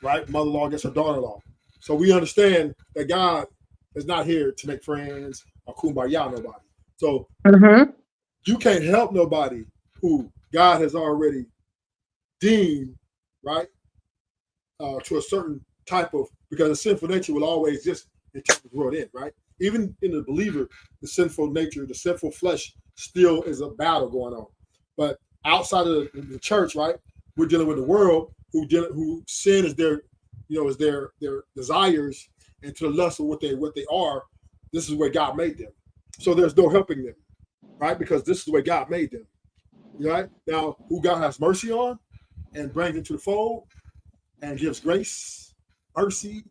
Right? Mother-in-law against her daughter-in-law. So we understand that God is not here to make friends or kumbaya nobody. So you can't help nobody who God has already deemed right? To a certain type of, because the sinful nature will always exist until the world end, right? Even in the believer, the sinful nature, the sinful flesh still is a battle going on. But outside of the church, right, we're dealing with the world who sin is their, is their desires, and to the lust of what they are. This is where God made them. So there's no helping them, right? Because this is the way God made them, right? Now, who God has mercy on and brings into the fold and gives grace, mercy,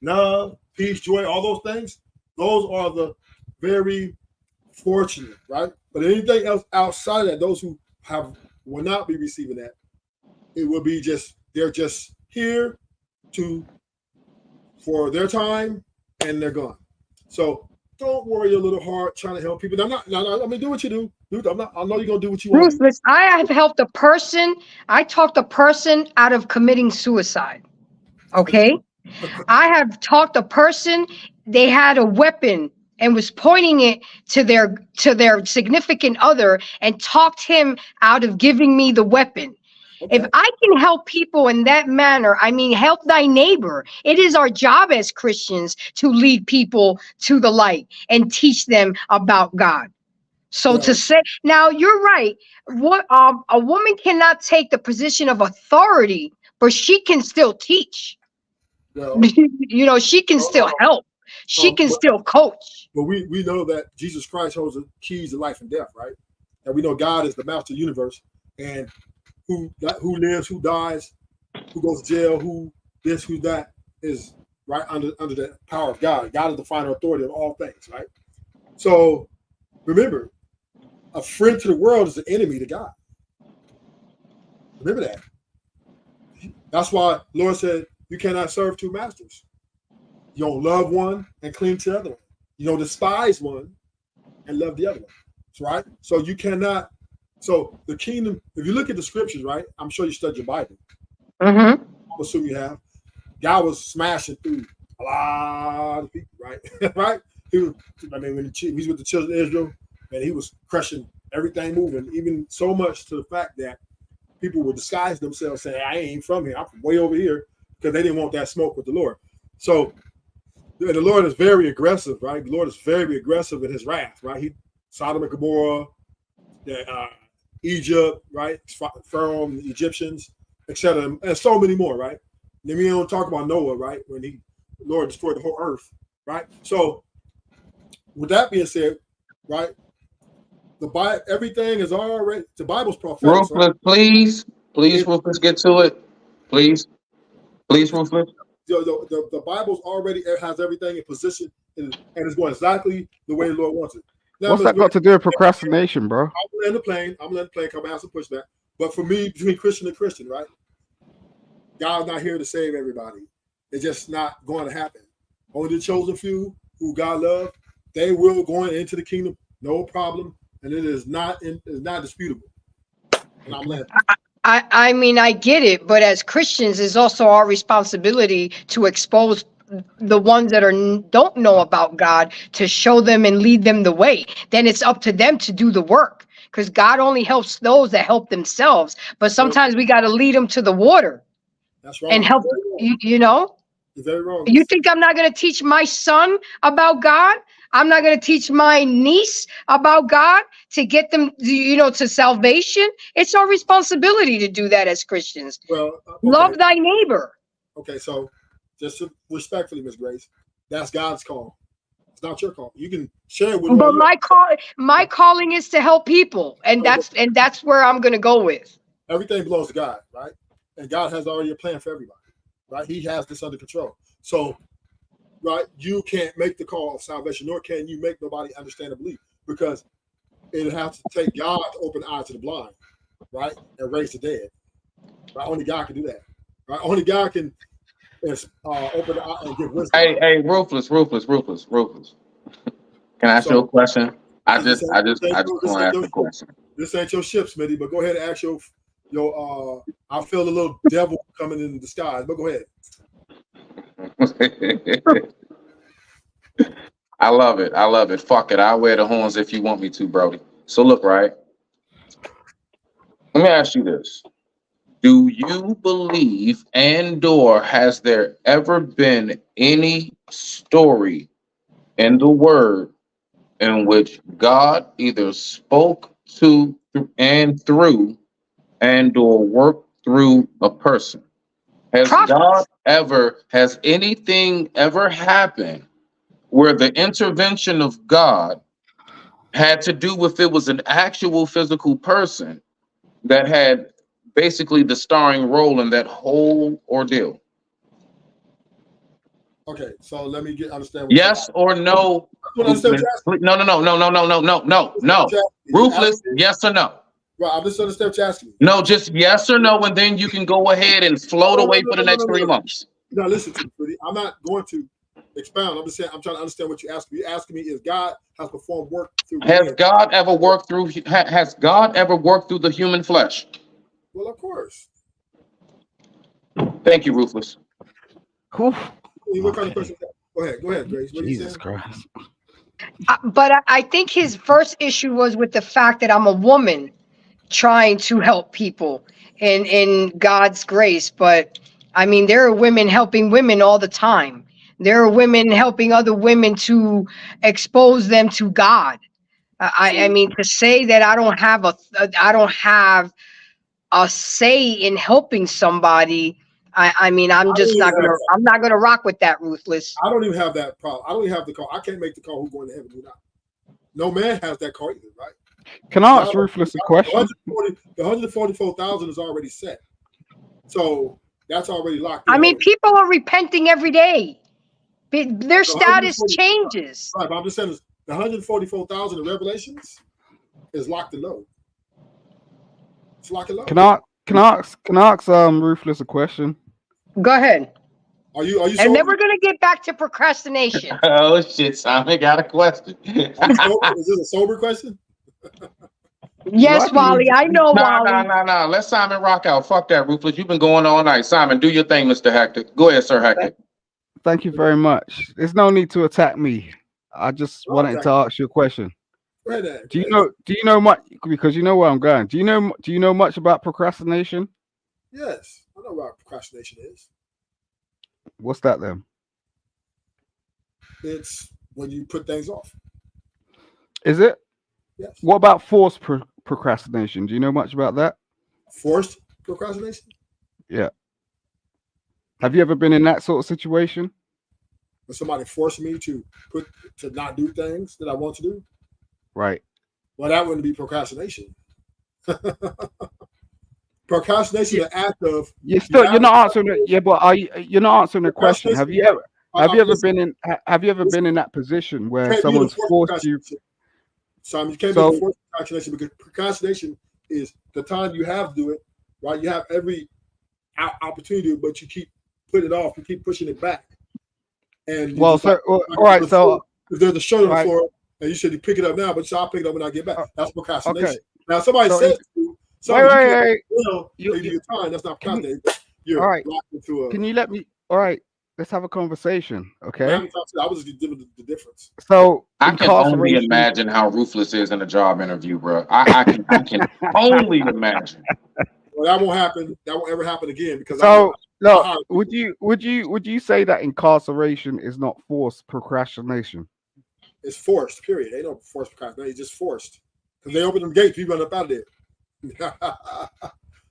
love, peace, joy, all those things. Those are the very fortunate, right? But anything else outside of that, those who will not be receiving that. It will be they're just here for their time, and they're gone. So don't worry a little hard trying to help people. I'm not. I mean, do what you do. I know you're gonna do what you want.
Ruthless. I have helped a person. I talked a person out of committing suicide. Okay. I have talked a person. They had a weapon and was pointing it to their significant other and talked him out of giving me the weapon. Okay. If I can help people in that manner, I mean, help thy neighbor. It is our job as Christians to lead people to the light and teach them about God. So to say, now you're right. What a woman cannot take the position of authority, but she can still teach. Well, she can still help. She can still coach.
But we know that Jesus Christ holds the keys to life and death, right? And we know God is the master of the universe, and who lives, who dies, who goes to jail, who this, who that is right under the power of God. God is the final authority of all things, right? So remember, a friend to the world is an enemy to God. Remember that. That's why the Lord said you cannot serve two masters. You don't love one and cling to the other one. You don't despise one and love the other one. That's right. So you cannot. So the kingdom, if you look at the scriptures, right? I'm sure you studied your Bible.
Mm-hmm.
I'm assuming you have. God was smashing through a lot of people, right? Right? When he's with the children of Israel, and he was crushing everything moving, even so much to the fact that people would disguise themselves, saying, I ain't from here, I'm from way over here, because they didn't want that smoke with the Lord. So the Lord is very aggressive, right? The Lord is very aggressive in his wrath, right? Sodom and Gomorrah, Egypt, right? Pharaoh, the Egyptians, etc., and so many more, right? Then we don't talk about Noah, right? When the Lord destroyed the whole earth, right? So with that being said, right? Everything is already, the Bible's prophetic.
Ruthless, right? Please, Ruthless, get to it. Please, Ruthless.
The Bible's already has everything in position, and it's going exactly the way the Lord wants it.
Now, what's that got to do with procrastination, bro?
I'm letting the plane come out some pushback. But for me, between Christian and Christian, right? God's not here to save everybody. It's just not going to happen. Only the chosen few who God loves, they will go into the kingdom, no problem. And it is not disputable. And I'm letting.
I mean, I get it, but as Christians, it's also our responsibility to expose the ones that don't know about God, to show them and lead them the way. Then it's up to them to do the work, because God only helps those that help themselves. But sometimes we got to lead them to the water.
That's wrong.
And help,
You're very wrong.
You think I'm not going to teach my son about God? I'm not going to teach my niece about God to get them, to salvation. It's our responsibility to do that as Christians.
Well, okay.
Love thy neighbor.
Okay, so just respectfully, Ms. Grace, that's God's call. It's not your call. You can share it with.
But my calling is to help people, and that's where I'm going to go with.
Everything belongs to God, right? And God has already a plan for everybody, right? He has this under control. So, right, you can't make the call of salvation, nor can you make nobody understand and believe, because it has to take God to open the eyes to the blind, right, and raise the dead. Right? Only God can do that. Right? Only God can open the eye and give wisdom.
Hey, Ruthless. Can I ask you a question? I just want to ask a question.
This ain't your ship, Smitty, but go ahead and ask your I feel a little devil coming in disguise, but go ahead.
I love it. Fuck it. I'll wear the horns if you want me to, Brody. So look, right? Let me ask you this. Do you believe and/or has there ever been any story in the Word in which God either spoke to and through and/or worked through a person?
Prophets.
Has anything ever happened where the intervention of God had to do with it was an actual physical person that had basically the starring role in that whole ordeal?
Okay, so let me understand what
Yes or no?
I understand what you're asking.
No, no, no, no, no, no, no, no, no, no. Ruthless, yes or no?
Right, I just understand what you're asking me.
No, just yes or no, and then you can go ahead and float away for the next 3 months.
Now listen to me, Freddie. I'm not going to expound. I'm just saying I'm trying to understand what you're asking me. You're asking me if God has performed work through
Has God ever worked through the human flesh?
Well, of course.
Thank you, Ruthless.
What kind of question is that? Go ahead, Grace. What
Jesus Christ.
But I think his first issue was with the fact that I'm a woman trying to help people in God's grace. But I mean, there are women helping women all the time. There are women helping other women to expose them to God. I mean, to say that I don't have a say in helping somebody. I mean, I'm not gonna rock with that, Ruthless.
I don't even have that problem. I don't even have the call. I can't make the call who's going to heaven or not. No man has that call either, right?
Can I ask Ruthless a question?
The 144,000 is already set, so that's already locked.
I mean, people are repenting every day. Their status changes.
Right, but I'm just saying, the 144,000 in Revelations is locked and loaded. It's locked and loaded.
Can I ask Ruthless a question?
Go ahead.
Are you?
And then we're gonna get back to procrastination.
Oh shit, Simon got a question.
Is this a sober question?
Yes, Wally. I know, Wally.
No. Let Simon rock out. Fuck that, Ruthless. You've been going all night. Simon, do your thing, Mr. Hector. Go ahead, Sir Hector.
Thank you very much. There's no need to attack me. I just wanted to ask you a question. Do you know much, because you know where I'm going? Do you know much about procrastination?
Yes, I know what procrastination is.
What's that then?
It's when you put things off.
Is it?
Yes.
What about forced procrastination? Do you know much about that?
Forced procrastination?
Yeah. Have you ever been in that sort of situation?
When somebody forced me to not do things that I want to do?
Right.
Well, that wouldn't be procrastination. Procrastination is an act of.
You're not answering it. Yeah, but you're not answering the question. Have you ever been in that position where someone's forced you?
Simon, you can't be forced procrastination, because procrastination is the time you have to do it, right? You have every opportunity, but you keep putting it off. You keep pushing it back. And
all right. So
if there's a shirt on the floor and you said you pick it up now, but I'll pick it up when I get back. That's procrastination. Okay. Now, somebody says to you, your time. That's not procrastination. You're
all right.
locked into a.
Can you let me? All right. Let's have a conversation, okay?
I was just giving the difference.
So
I can only imagine how Ruthless is in a job interview, bro. I can only imagine.
Well, that won't happen. That won't ever happen again, because.
Would you say that incarceration is not forced procrastination?
It's forced. Period. They don't force procrastination. It's just forced, because they open them gates. People run up out of there.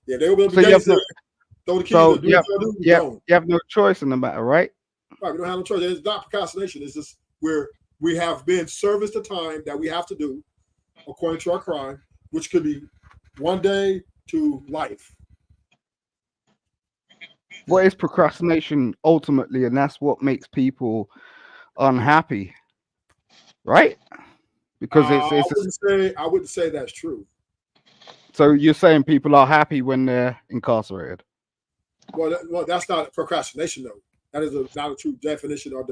Yeah, they open up the gates.
You have no choice in the matter, right?
Right, we don't have no choice. It's not procrastination. It's just where we have been serviced the time that we have to do according to our crime, which could be 1 day to life.
What is procrastination ultimately? And that's what makes people unhappy, right? Because
I wouldn't say that's true.
So you're saying people are happy when they're incarcerated?
Well, that's not procrastination, though. That is not a true definition or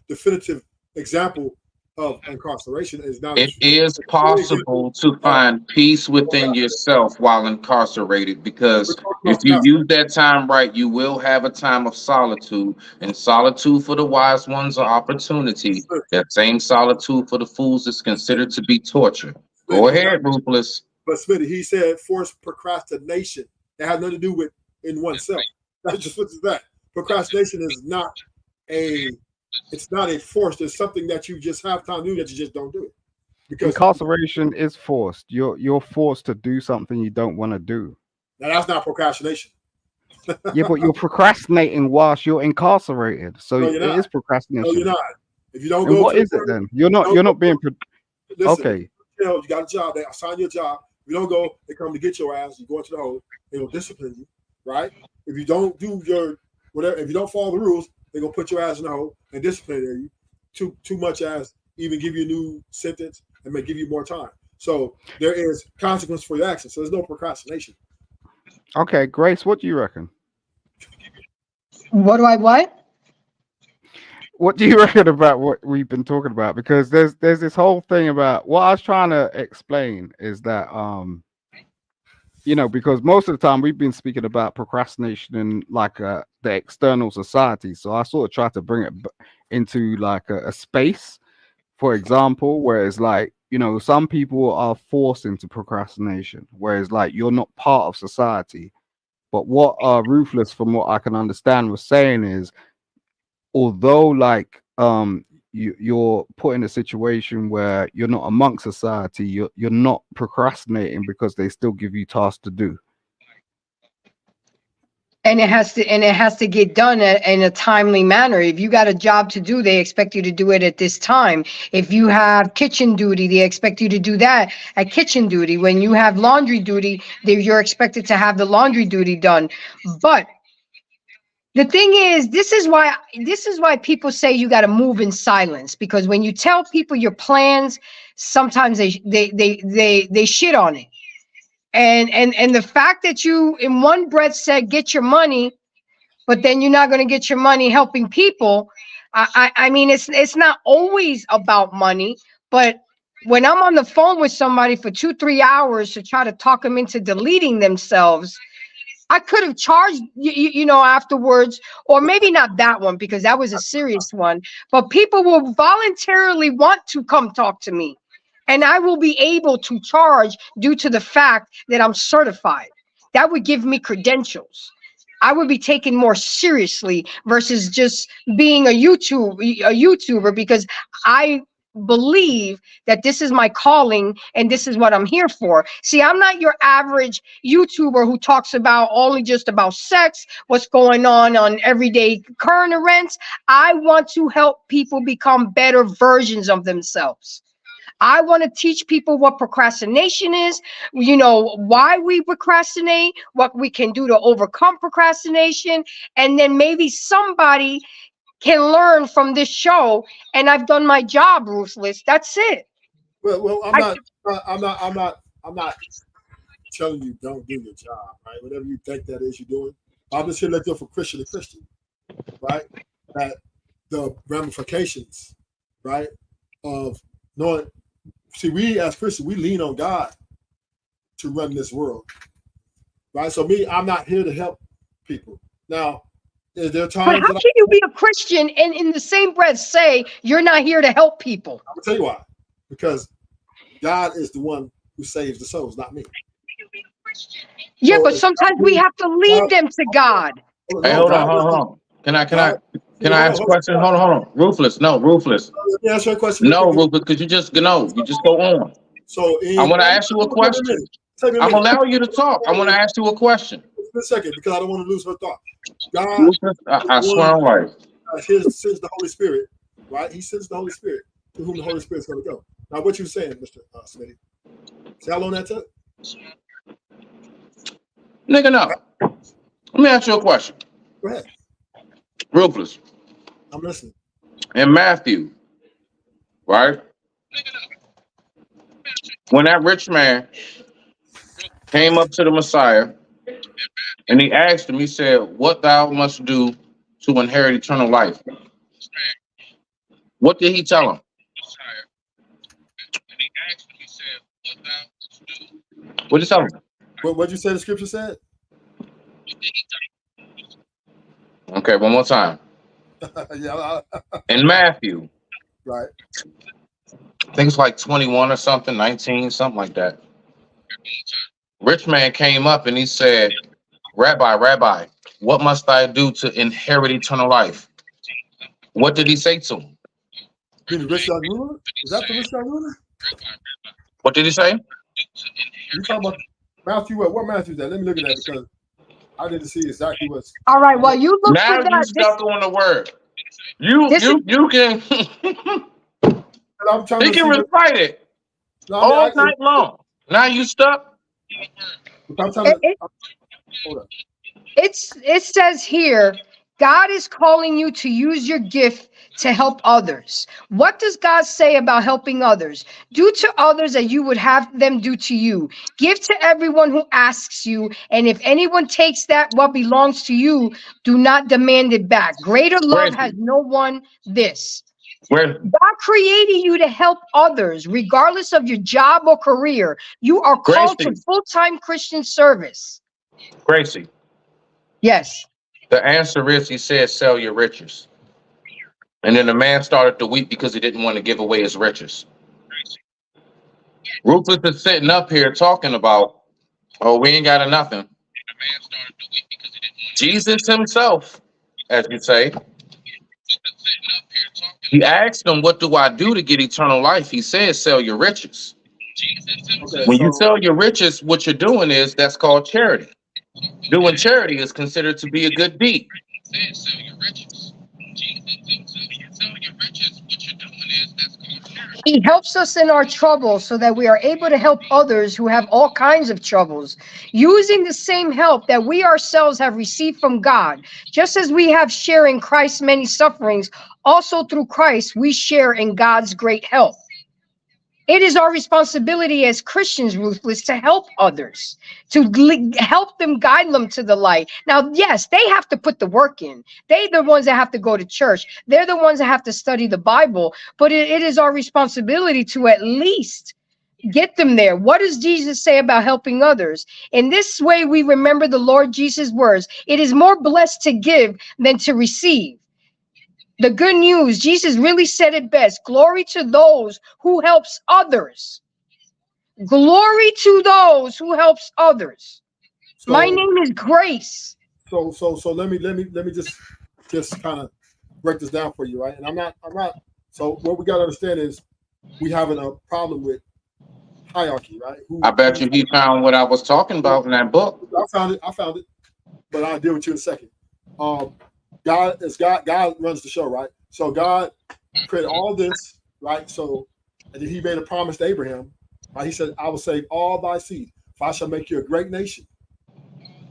definitive example of incarceration.
It is possible to find peace within yourself while incarcerated, because if you use that time right, you will have a time of solitude. And solitude for the wise ones are opportunity. That same solitude for the fools is considered to be torture. Go ahead, Ruthless.
But Smitty, he said forced procrastination. It has nothing to do with in oneself. That's just what it's that. Procrastination is not a force. It's something that you just have time to do that you just don't do it. Because
incarceration is forced. You're forced to do something you don't want to do.
now that's not procrastination.
Yeah, but you're procrastinating whilst you're incarcerated. So
No, you're
it
not.
is procrastination.
No, you're not. If you don't
And
go
what
to
is it then? You're not being
listen,
okay.
You got a job, they assign you a job. If you don't go, they come to get your ass, you go into the hole, they will discipline you, right? If you don't do your whatever, if you don't follow the rules, they're gonna put your ass in the hole and discipline you too much as even give you a new sentence and may give you more time. So there is consequence for your actions. So there's no procrastination.
Okay, Grace, what do you reckon?
What?
What do you reckon about what we've been talking about? Because there's this whole thing about what I was trying to explain is that because most of the time we've been speaking about procrastination in like the external society. So I sort of try to bring it into like a space, for example, where it's like, some people are forced into procrastination, whereas like you're not part of society. But what Ruthless, from what I can understand, was saying is, although like you're put in a situation where you're not amongst society, you're not procrastinating because they still give you tasks to do.
And it has to get done in a timely manner. If you got a job to do, they expect you to do it at this time. If you have kitchen duty, they expect you to do that at kitchen duty. When you have laundry duty, you're expected to have the laundry duty done. But the thing is, this is why people say you got to move in silence, because when you tell people your plans, sometimes they shit on it. And the fact that you in one breath said get your money, but then you're not going to get your money helping people. I mean, it's not always about money, but when I'm on the phone with somebody for 2-3 hours to try to talk them into deleting themselves, I could have charged afterwards, or maybe not that one because that was a serious one, but people will voluntarily want to come talk to me, and I will be able to charge due to the fact that I'm certified. That would give me credentials. I would be taken more seriously versus just being a YouTuber, because I believe that this is my calling and this is what I'm here for. See, I'm not your average YouTuber who talks about only just about sex, what's going on everyday current events. I want to help people become better versions of themselves. I want to teach people what procrastination is, why we procrastinate, what we can do to overcome procrastination, and then maybe somebody can learn from this show, and I've done my job, Ruthless. That's it.
Well, I'm not telling you don't do your job, right? Whatever you think that is, you're doing. I'm just here to let you know from Christian to Christian, right? That the ramifications, right, of knowing. See, we as Christians, we lean on God to run this world, right? So I'm not here to help people. Now, is there times?
But how can you be a Christian and in the same breath say you're not here to help people?
I'm gonna tell you why. Because God is the one who saves the souls, not me.
Yeah, but sometimes we have to lead them to God.
Hey, hold on. Can I ask a question? Hold on. Ruthless. No, Ruthless.
Yeah, ask your question.
No, Ruthless, because you just go on.
So
I want to ask you a question. I'm allowing you to talk. I want to ask you a question.
A second, because I don't want to lose her thought. God,
I swear on life.
He sends the Holy Spirit, right? He sends the Holy Spirit to whom the Holy Spirit is going to go. Now, what you saying, Mr. Smitty? See how long that took?
Nigga, no. Let me ask you a question.
Go ahead.
Ruthless.
I'm listening.
In Matthew, right? When that rich man came up to the Messiah and he asked him, he said, what thou must do to inherit eternal life? What did he tell him? What did he tell him?
What did you say the scripture said?
Okay, one more time. In Matthew,
right?
I think it's like 21 or something, 19, something like that. Rich man came up and he said, Rabbi, what must I do to inherit eternal life? What did he say to him?
Then the rich young ruler? Is that the rich young ruler?
What did he say?
You talking about Matthew? What Matthew is that? Let me look at that because I didn't see exactly what's.
All right. Well, you look
Now
for
you
that.
stuck on the word. You can
I'm trying
he
to
can
see
recite it all night long. Now you stuck.
I'm trying to, hold on.
It says here, God is calling you to use your gift to help others. What does God say about helping others? Do to others that you would have them do to you. Give to everyone who asks you, and if anyone takes that what belongs to you, do not demand it back. Greater love has no one this. God created you to help others, regardless of your job or career. You are called to full-time Christian service.
Gracie.
Yes.
The answer is, he said, sell your riches. And then the man started to weep because he didn't want to give away his riches. Rufus is sitting up here talking about, oh, we ain't got nothing. Jesus himself, as you say, he asked him, what do I do to get eternal life? He said, sell your riches. Okay, when you sell your riches, what you're doing is, that's called charity. Doing charity is considered to be a good deed.
He helps us in our troubles so that we are able to help others who have all kinds of troubles, using the same help that we ourselves have received from God. Just as we have share in Christ's many sufferings, also through Christ, we share in God's great help. It is our responsibility as Christians, Ruthless, to help others, to help them, guide them to the light. Now, yes, they have to put the work in. They're the ones that have to go to church. They're the ones that have to study the Bible. But it is our responsibility to at least get them there. What does Jesus say about helping others? In this way, we remember the Lord Jesus' words. It is more blessed to give than to receive. The good news, Jesus really said it best. Glory to those who helps others. Glory to those who helps others. So, my name is Grace.
So let me just kind of break this down for you, right? And I'm not. So what we got to understand is we having a problem with hierarchy, right?
I bet you he found what I was talking about in that book.
I found it, but I'll deal with you in a second. God runs the show, right? So God created all this, right? So, and then he made a promise to Abraham, right? He said, I will save all thy seed, for I shall make you a great nation.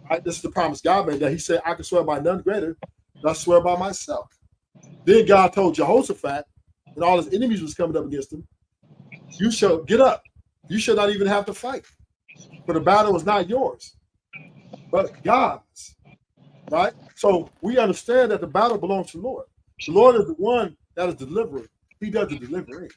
Right? This is the promise God made, that he said, I can swear by none greater, but I swear by myself. Then God told Jehoshaphat, and all his enemies was coming up against him, you shall get up. You shall not even have to fight. For the battle is not yours, but God's. Right? So we understand that the battle belongs to the Lord. The Lord is the one that is delivering. He does the delivering.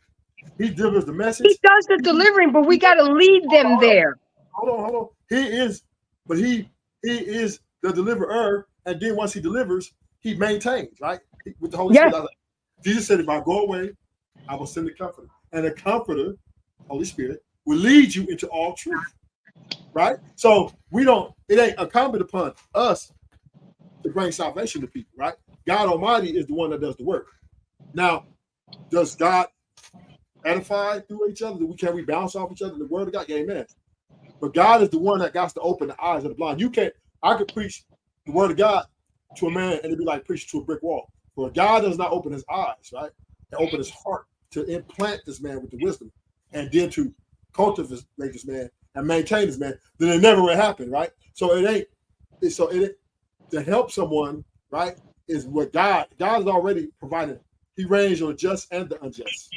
He delivers the message.
He does the delivering, but we got to lead them there.
Hold on. He is the deliverer. And then once he delivers, he maintains, right? With the Holy Spirit. Jesus said, if I go away, I will send the comforter. And the comforter, Holy Spirit, will lead you into all truth. Right? So it ain't incumbent upon us to bring salvation to people, right? God Almighty is the one that does the work. Now, does God edify through each other? Can we bounce off each other? The word of God, amen. But God is the one that got to open the eyes of the blind. I could preach the word of God to a man and it'd be like preaching to a brick wall. But God does not open his eyes, right? And open his heart to implant this man with the wisdom and then to cultivate this man and maintain this man, then it never will happen, right? So it to help someone, right, is what God is already provided. He reigns on the just and the unjust,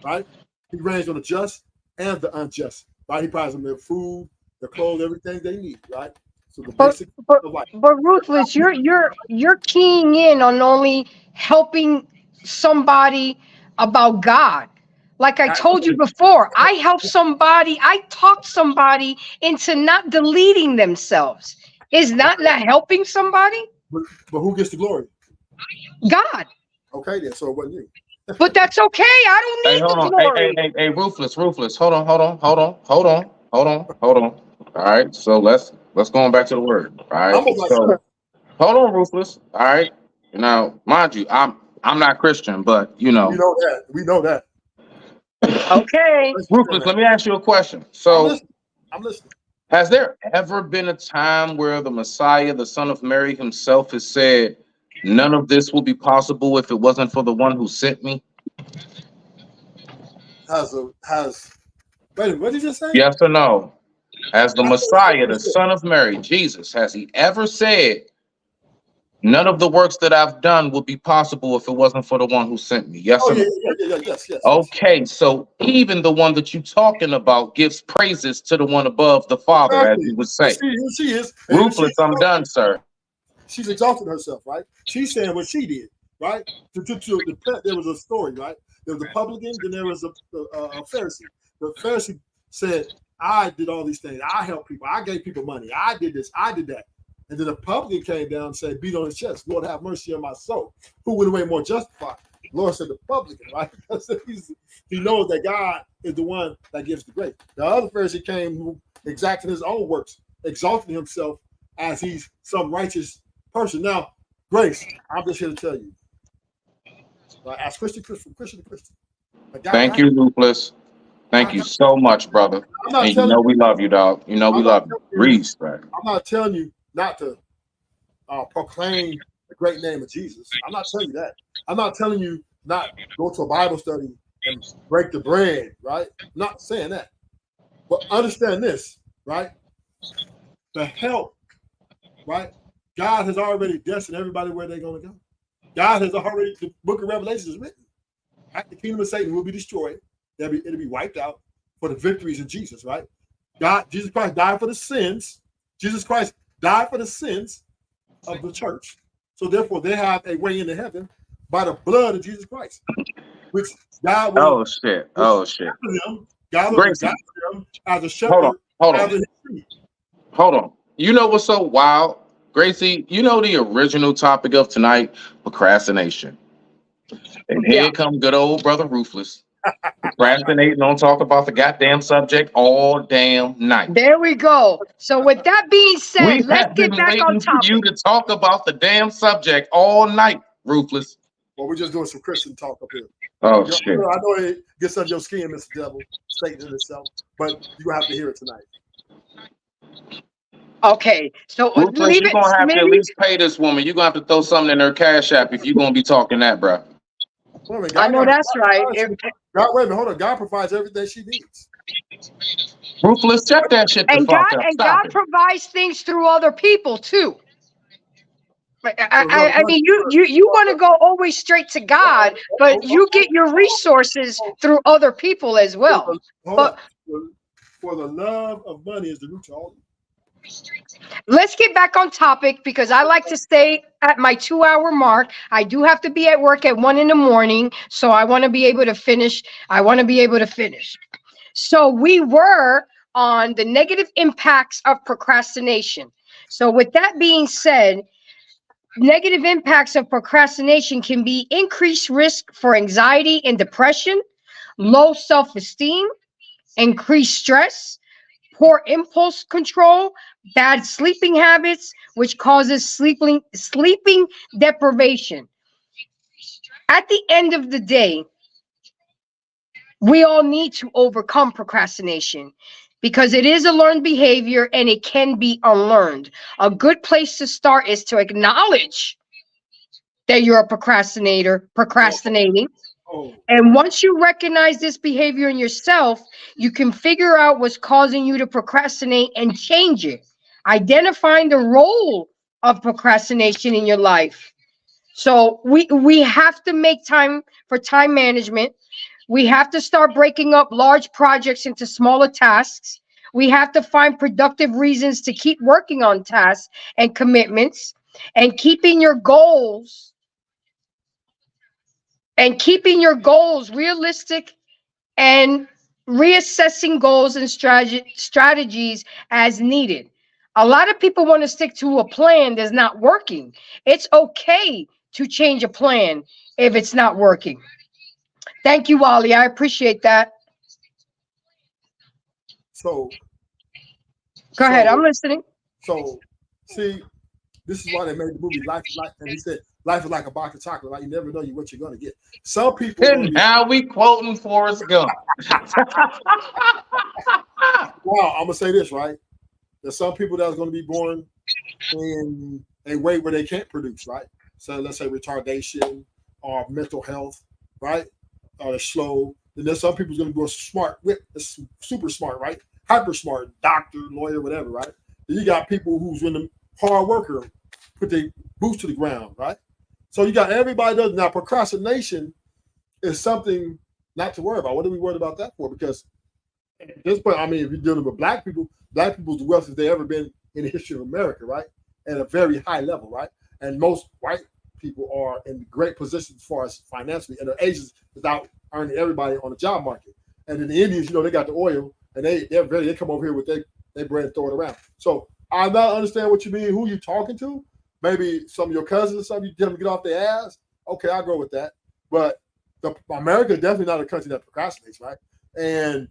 right? He reigns on the just and the unjust, right? He provides them their food, their clothes, everything they need, right? So the basic of life.
But Ruthless, you're keying in on only helping somebody about God. Like I told you before, I help somebody, I talk somebody into not deleting themselves. Is not helping somebody?
But who gets the glory?
God.
Okay, then. So it wasn't you.
But that's okay. I don't need the glory.
Hey, Ruthless. Hold on. All right. So let's Let's go on back to the word. All right.
Almost like
So hold on, Ruthless. All right. Now, mind you, I'm not Christian, but
we know that. We know that.
Okay.
Ruthless, let me ask you a question.
I'm
So
listening. I'm listening.
has there ever been a time where the Messiah, the Son of Mary himself, has said, none of this will be possible if it wasn't for the one who sent me?
Wait, what did you just say?
Yes or no? As the Messiah, the Son of Mary, Jesus, has he ever said, none of the works that I've done would be possible if it wasn't for the one who sent me? Yes or no?
Yes.
Okay, so even the one that you're talking about gives praises to the one above the Father, as you would say.
She is.
Ruthless, I'm done, sir.
She's exalting herself, right? She's saying what she did, right? There was a story, right? There was a publican, then there was a Pharisee. The Pharisee said, I did all these things. I helped people. I gave people money. I did this. I did that. And then the publican came down and said, beat on his chest, Lord, have mercy on my soul. Who went away more justified? Lord said the publican, right? He knows that God is the one that gives the grace. The other Pharisee came who exacted his own works, exalting himself as he's some righteous person. Now, Grace, I'm just here to tell you. As Christian to Christian.
Thank you, Ruthless. Thank you so much, brother. And you know we love you, dog. You know we love you. Respect.
I'm not telling you not to proclaim the great name of Jesus. I'm not telling you that. I'm not telling you not go to a Bible study and break the bread, right? I'm not saying that. But understand this, right? The help, right? God has already destined everybody where they're going to go. God has already, the book of Revelation is written. Right? The kingdom of Satan will be destroyed. It'll be wiped out for the victories in Jesus, right? Jesus Christ died for the sins. Jesus Christ died for the sins of the church. So therefore, they have a way into heaven by the blood of Jesus Christ, which God will.
Oh shit! Oh shit!
God will guide them as a shepherd.
Hold on. You know what's so wild, Gracie? You know the original topic of tonight, procrastination. And here come good old brother Ruthless, procrastinating, don't talk about the goddamn subject all damn night.
There we go. So with that being said, let's get back on topic.
For you to talk about the damn subject all night, Ruthless.
Well, we're just doing some Christian talk up here.
Oh shit!
I know it gets under your skin, Mr. Devil, Satan in itself, but you have to hear it tonight.
Okay, so
Ruthless, you're gonna have to at least pay this woman. You're gonna have to throw something in her cash app if you're gonna be talking that, bro.
I know that's right.
God, wait a minute, hold on. God provides everything she needs.
Ruthless, check that shit.
And God provides things through other people too. I mean, you want to go always straight to God, but you get your resources through other people as well.
For the love of money is the root of all.
Let's get back on topic because I like to stay at my 2-hour mark. I do have to be at work at 1 a.m, so I want to be able to finish. So we were on the negative impacts of procrastination. So with that being said, negative impacts of procrastination can be increased risk for anxiety and depression, low self-esteem, increased stress, poor impulse control, bad sleeping habits, which causes sleeping deprivation. At the end of the day, we all need to overcome procrastination because it is a learned behavior and it can be unlearned. A good place to start is to acknowledge that you're a procrastinating. And once you recognize this behavior in yourself, you can figure out what's causing you to procrastinate and change it. Identifying the role of procrastination in your life. So we have to make time for time management. We have to start breaking up large projects into smaller tasks. We have to find productive reasons to keep working on tasks and commitments and keeping your goals realistic and reassessing goals and strategies as needed. A lot of people want to stick to a plan that's not working. It's okay to change a plan if it's not working. Thank you, Wally. I appreciate that.
So
go ahead. I'm listening.
So, see, this is why they made the movie Life is Like, and he said, life is like a box of chocolate. Like, you never know what you're going to get. Some people.
And now we quoting Forrest Gump.
Well, I'm going to say this, right? There's some people that's going to be born in a way where they can't produce, right? So let's say retardation or mental health, right? Or they're slow. Then there's some people's going to be smart, super smart, right? Hyper smart, doctor, lawyer, whatever, right? Then you got people who's in the hard worker, put their boots to the ground, right? So you got everybody does. Now, procrastination is something not to worry about. What are we worried about that for? Because at this point, I mean, if you're dealing with black people, black people's the wealthiest they ever been in the history of America, right? At a very high level, right? And most white people are in great positions as far as financially, and their ages without earning everybody on the job market. And then the Indians, they got the oil, and they come over here with their bread and throw it around. So I not understand what you mean, who you talking to. Maybe some of your cousins or something, you tell them to get off their ass. Okay, I'll go with that. But America is definitely not a country that procrastinates, right? And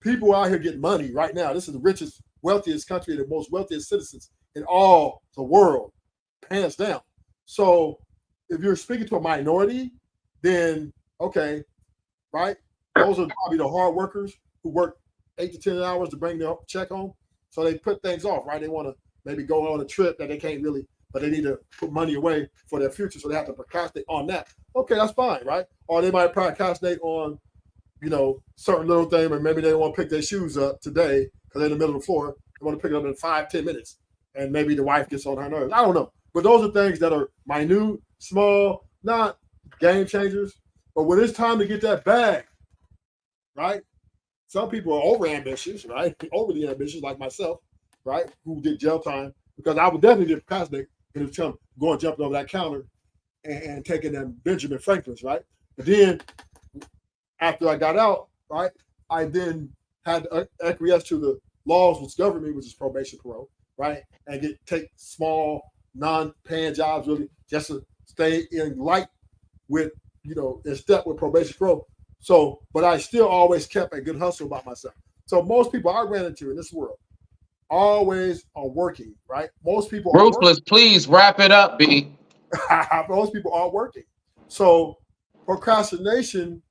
people out here getting money right now. This is the richest, wealthiest country, the most wealthiest citizens in all the world, hands down. So if you're speaking to a minority, then okay, right? Those are probably the hard workers who work 8 to 10 hours to bring their check home. So they put things off, right? They want to maybe go on a trip that they can't really, but they need to put money away for their future. So they have to procrastinate on that. Okay, that's fine, right? Or they might procrastinate on, certain little thing, and maybe they want to pick their shoes up today because they're in the middle of the floor. They want to pick it up in 5-10 minutes. And maybe the wife gets on her nerves. I don't know. But those are things that are minute, small, not game changers. But when it's time to get that bag, right? Some people are over ambitious, right? Overly ambitious, like myself, right? Who did jail time. Because I would definitely get procrastinate and it's going jumping over that counter and taking them Benjamin Franklin's, right? But then after I got out, right, I then had to acquiesce to the laws which govern me, which is probation, parole, right? And take small, non-paying jobs really just to stay in light with, in step with probation, parole. So, but I still always kept a good hustle about myself. So most people I ran into in this world always are working, right? Most people are
Ruthless, please wrap it up, B.
Most people are working. So procrastination,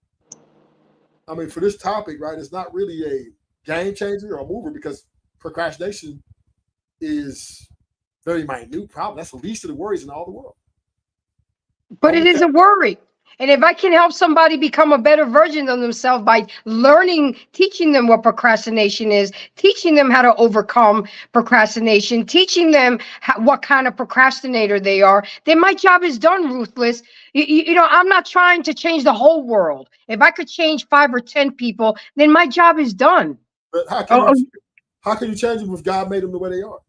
I mean, for this topic, right, it's not really a game changer or a mover because procrastination is very minute problem. That's the least of the worries in all the world.
But it is a worry. And if I can help somebody become a better version of themselves by teaching them what procrastination is, teaching them how to overcome procrastination, teaching them what kind of procrastinator they are, then my job is done, Ruthless. I'm not trying to change the whole world. If I could change 5 or 10 people, then my job is done.
But how can you change them if God made them the way they are?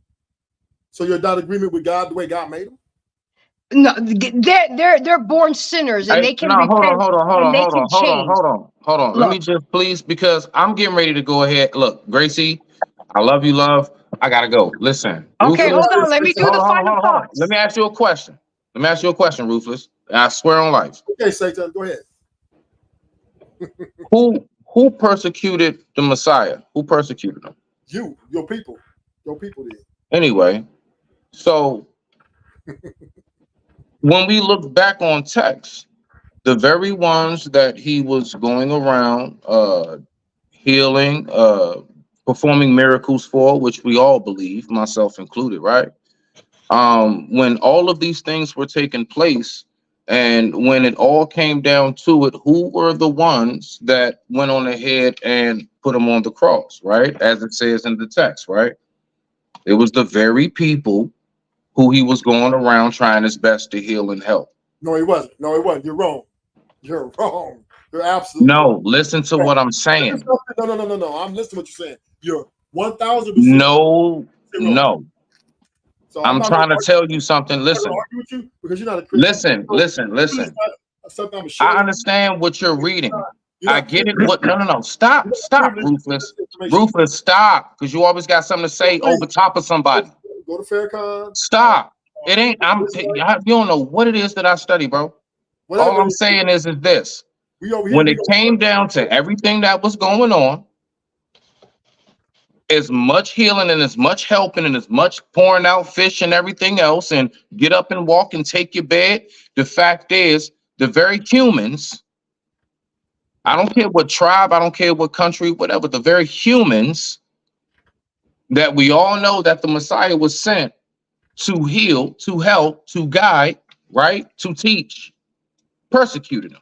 So you're not in agreement with God the way God made them?
No, they're born sinners, and they can repent.
Hold on. Let me just please, because I'm getting ready to go ahead. Look, Gracie, I love you, love. I gotta go. Listen.
Okay, hold on. Let me do the final thoughts.
Let me ask you a question. Ruthless. I swear on life.
Okay, Satan, go ahead.
Who persecuted the Messiah? Who persecuted him?
Your people did.
Anyway, so when we look back on text, the very ones that he was going around healing, performing miracles for, which we all believe, myself included, right? When all of these things were taking place, and when it all came down to it, who were the ones that went on ahead and put him on the cross, right? As it says in the text, right? It was the very people who he was going around trying his best to heal and help.
No, he wasn't. You're wrong. You're absolutely
no.
Wrong.
Listen to what I'm saying.
No. I'm listening to what you're saying. You're 1,000%.
No. So I'm trying to tell you something. Listen.
Because you're not a Christian.
Listen. I understand what you're reading. I get it. No. Stop, Ruthless. Ruthless, stop. Because you always got something to say over top of somebody.
Go to Faircon.
Stop. It ain't. You don't know what it is that I study, bro. All I'm saying is this. When it came down to everything that was going on, as much healing and as much helping and as much pouring out fish and everything else and get up and walk and take your bed. The fact is, the very humans, I don't care what tribe, I don't care what country, whatever, the very humans that we all know that the Messiah was sent to heal, to help, to guide, right, to teach, persecuted him.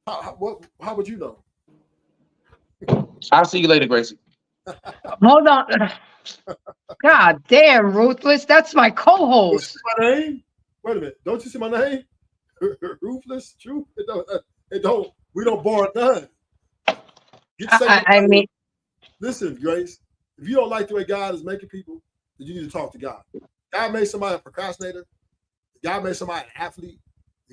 How would you know?
I'll see you later, Gracie.
Hold on. God damn, Ruthless. That's my co-host.
My name? Wait a minute. Don't you see my name? Ruthless? True? It don't. We don't bar none.
I mean,
listen, Grace. If you don't like the way God is making people, then you need to talk to God. God made somebody a procrastinator. God made somebody an athlete.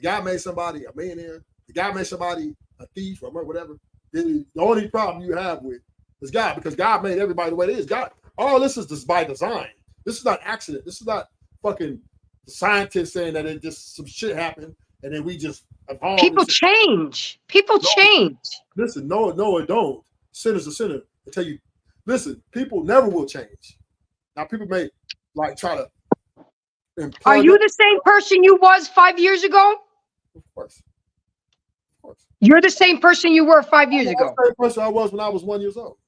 God made somebody a millionaire. God made somebody a thief or whatever. The only problem you have with is God, because God made everybody the way it is. God, all this is just by design. This is not accident. This is not fucking scientists saying that it just some shit happened and then we just evolved.
People change. People change.
Listen, no, it don't. Sinner's a sinner. I tell you, listen, people never will change. Now, people may like try to.
Are you the same person you was 5 years ago?
Of course.
You're the same person you were 5 years ago.
The same person I was when I was 1 year old.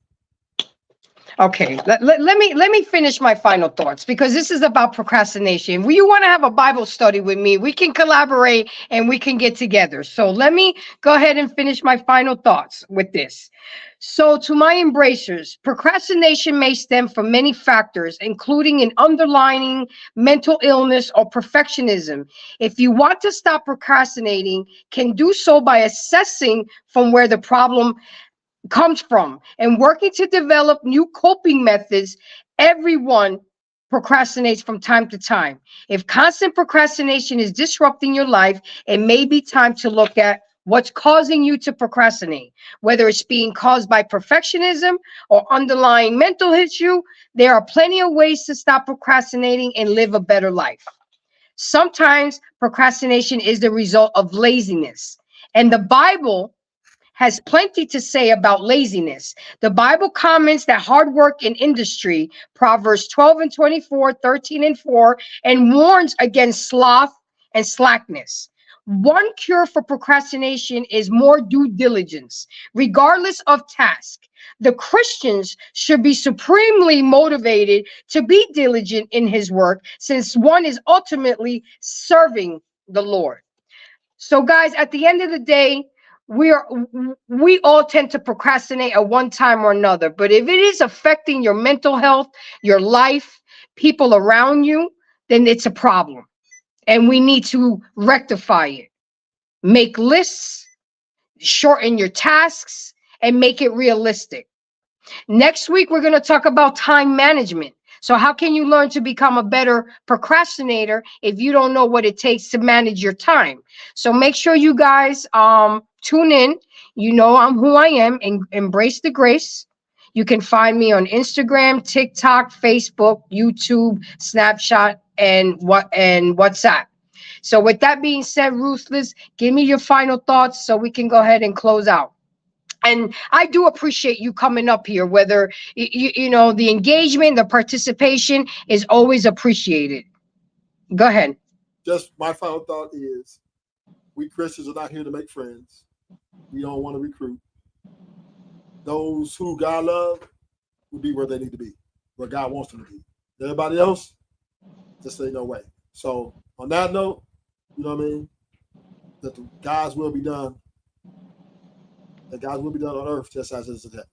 Okay, let me finish my final thoughts, because this is about procrastination. If you want to have a Bible study with me, we can collaborate and we can get together. So let me go ahead and finish my final thoughts with this. So to my embracers, procrastination may stem from many factors, including an underlying mental illness or perfectionism. If you want to stop procrastinating, can do so by assessing from where the problem comes from and working to develop new coping methods. Everyone procrastinates from time to time. If constant procrastination is disrupting your life, it may be time to look at what's causing you to procrastinate, whether it's being caused by perfectionism or underlying mental issue. There are plenty of ways to stop procrastinating and live a better life. Sometimes procrastination is the result of laziness, and the Bible has plenty to say about laziness. The Bible comments that hard work in industry, Proverbs 12:24, 13:4, and warns against sloth and slackness. One cure for procrastination is more due diligence, regardless of task. The Christians should be supremely motivated to be diligent in his work, since one is ultimately serving the Lord. So guys, at the end of the day, we all tend to procrastinate at one time or another. But if it is affecting your mental health, your life, people around you, then it's a problem. And we need to rectify it. Make lists, shorten your tasks, and make it realistic. Next week, we're going to talk about time management. So how can you learn to become a better procrastinator if you don't know what it takes to manage your time? So make sure you guys tune in. You know who I am, and embrace the grace. You can find me on Instagram, TikTok, Facebook, YouTube, Snapchat, and WhatsApp. So with that being said, Ruthless, give me your final thoughts so we can go ahead and close out. And I do appreciate you coming up here, whether, you know, the engagement, the participation is always appreciated. Go ahead.
Just my final thought is, we Christians are not here to make friends. We don't want to recruit. Those who God loves will be where they need to be, where God wants them to be. Everybody else, just say no way. So on that note, you know what I mean? That the God's will be done. That God's will be done on earth just as it is in heaven.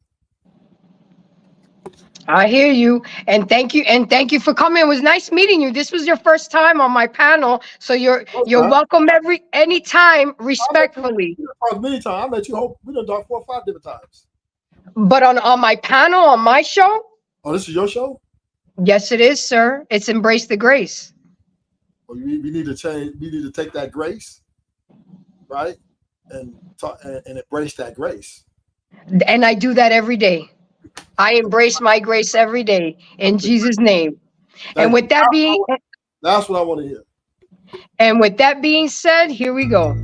I hear you, and thank you, for coming. It was nice meeting you. This was your first time on my panel, so you're welcome anytime, respectfully.
Many times. I met you. Hope we done talk 4 or 5 different times.
But on my panel, on my show.
Oh, this is your show?
Yes, it is, sir. It's Embrace the Grace.
Well, we need to change. We need to take that grace, right, and talk, and embrace that grace.
And I do that every day. I embrace my grace every day in Jesus' name. And with that being,
that's what I want to hear.
And with that being said, here we go.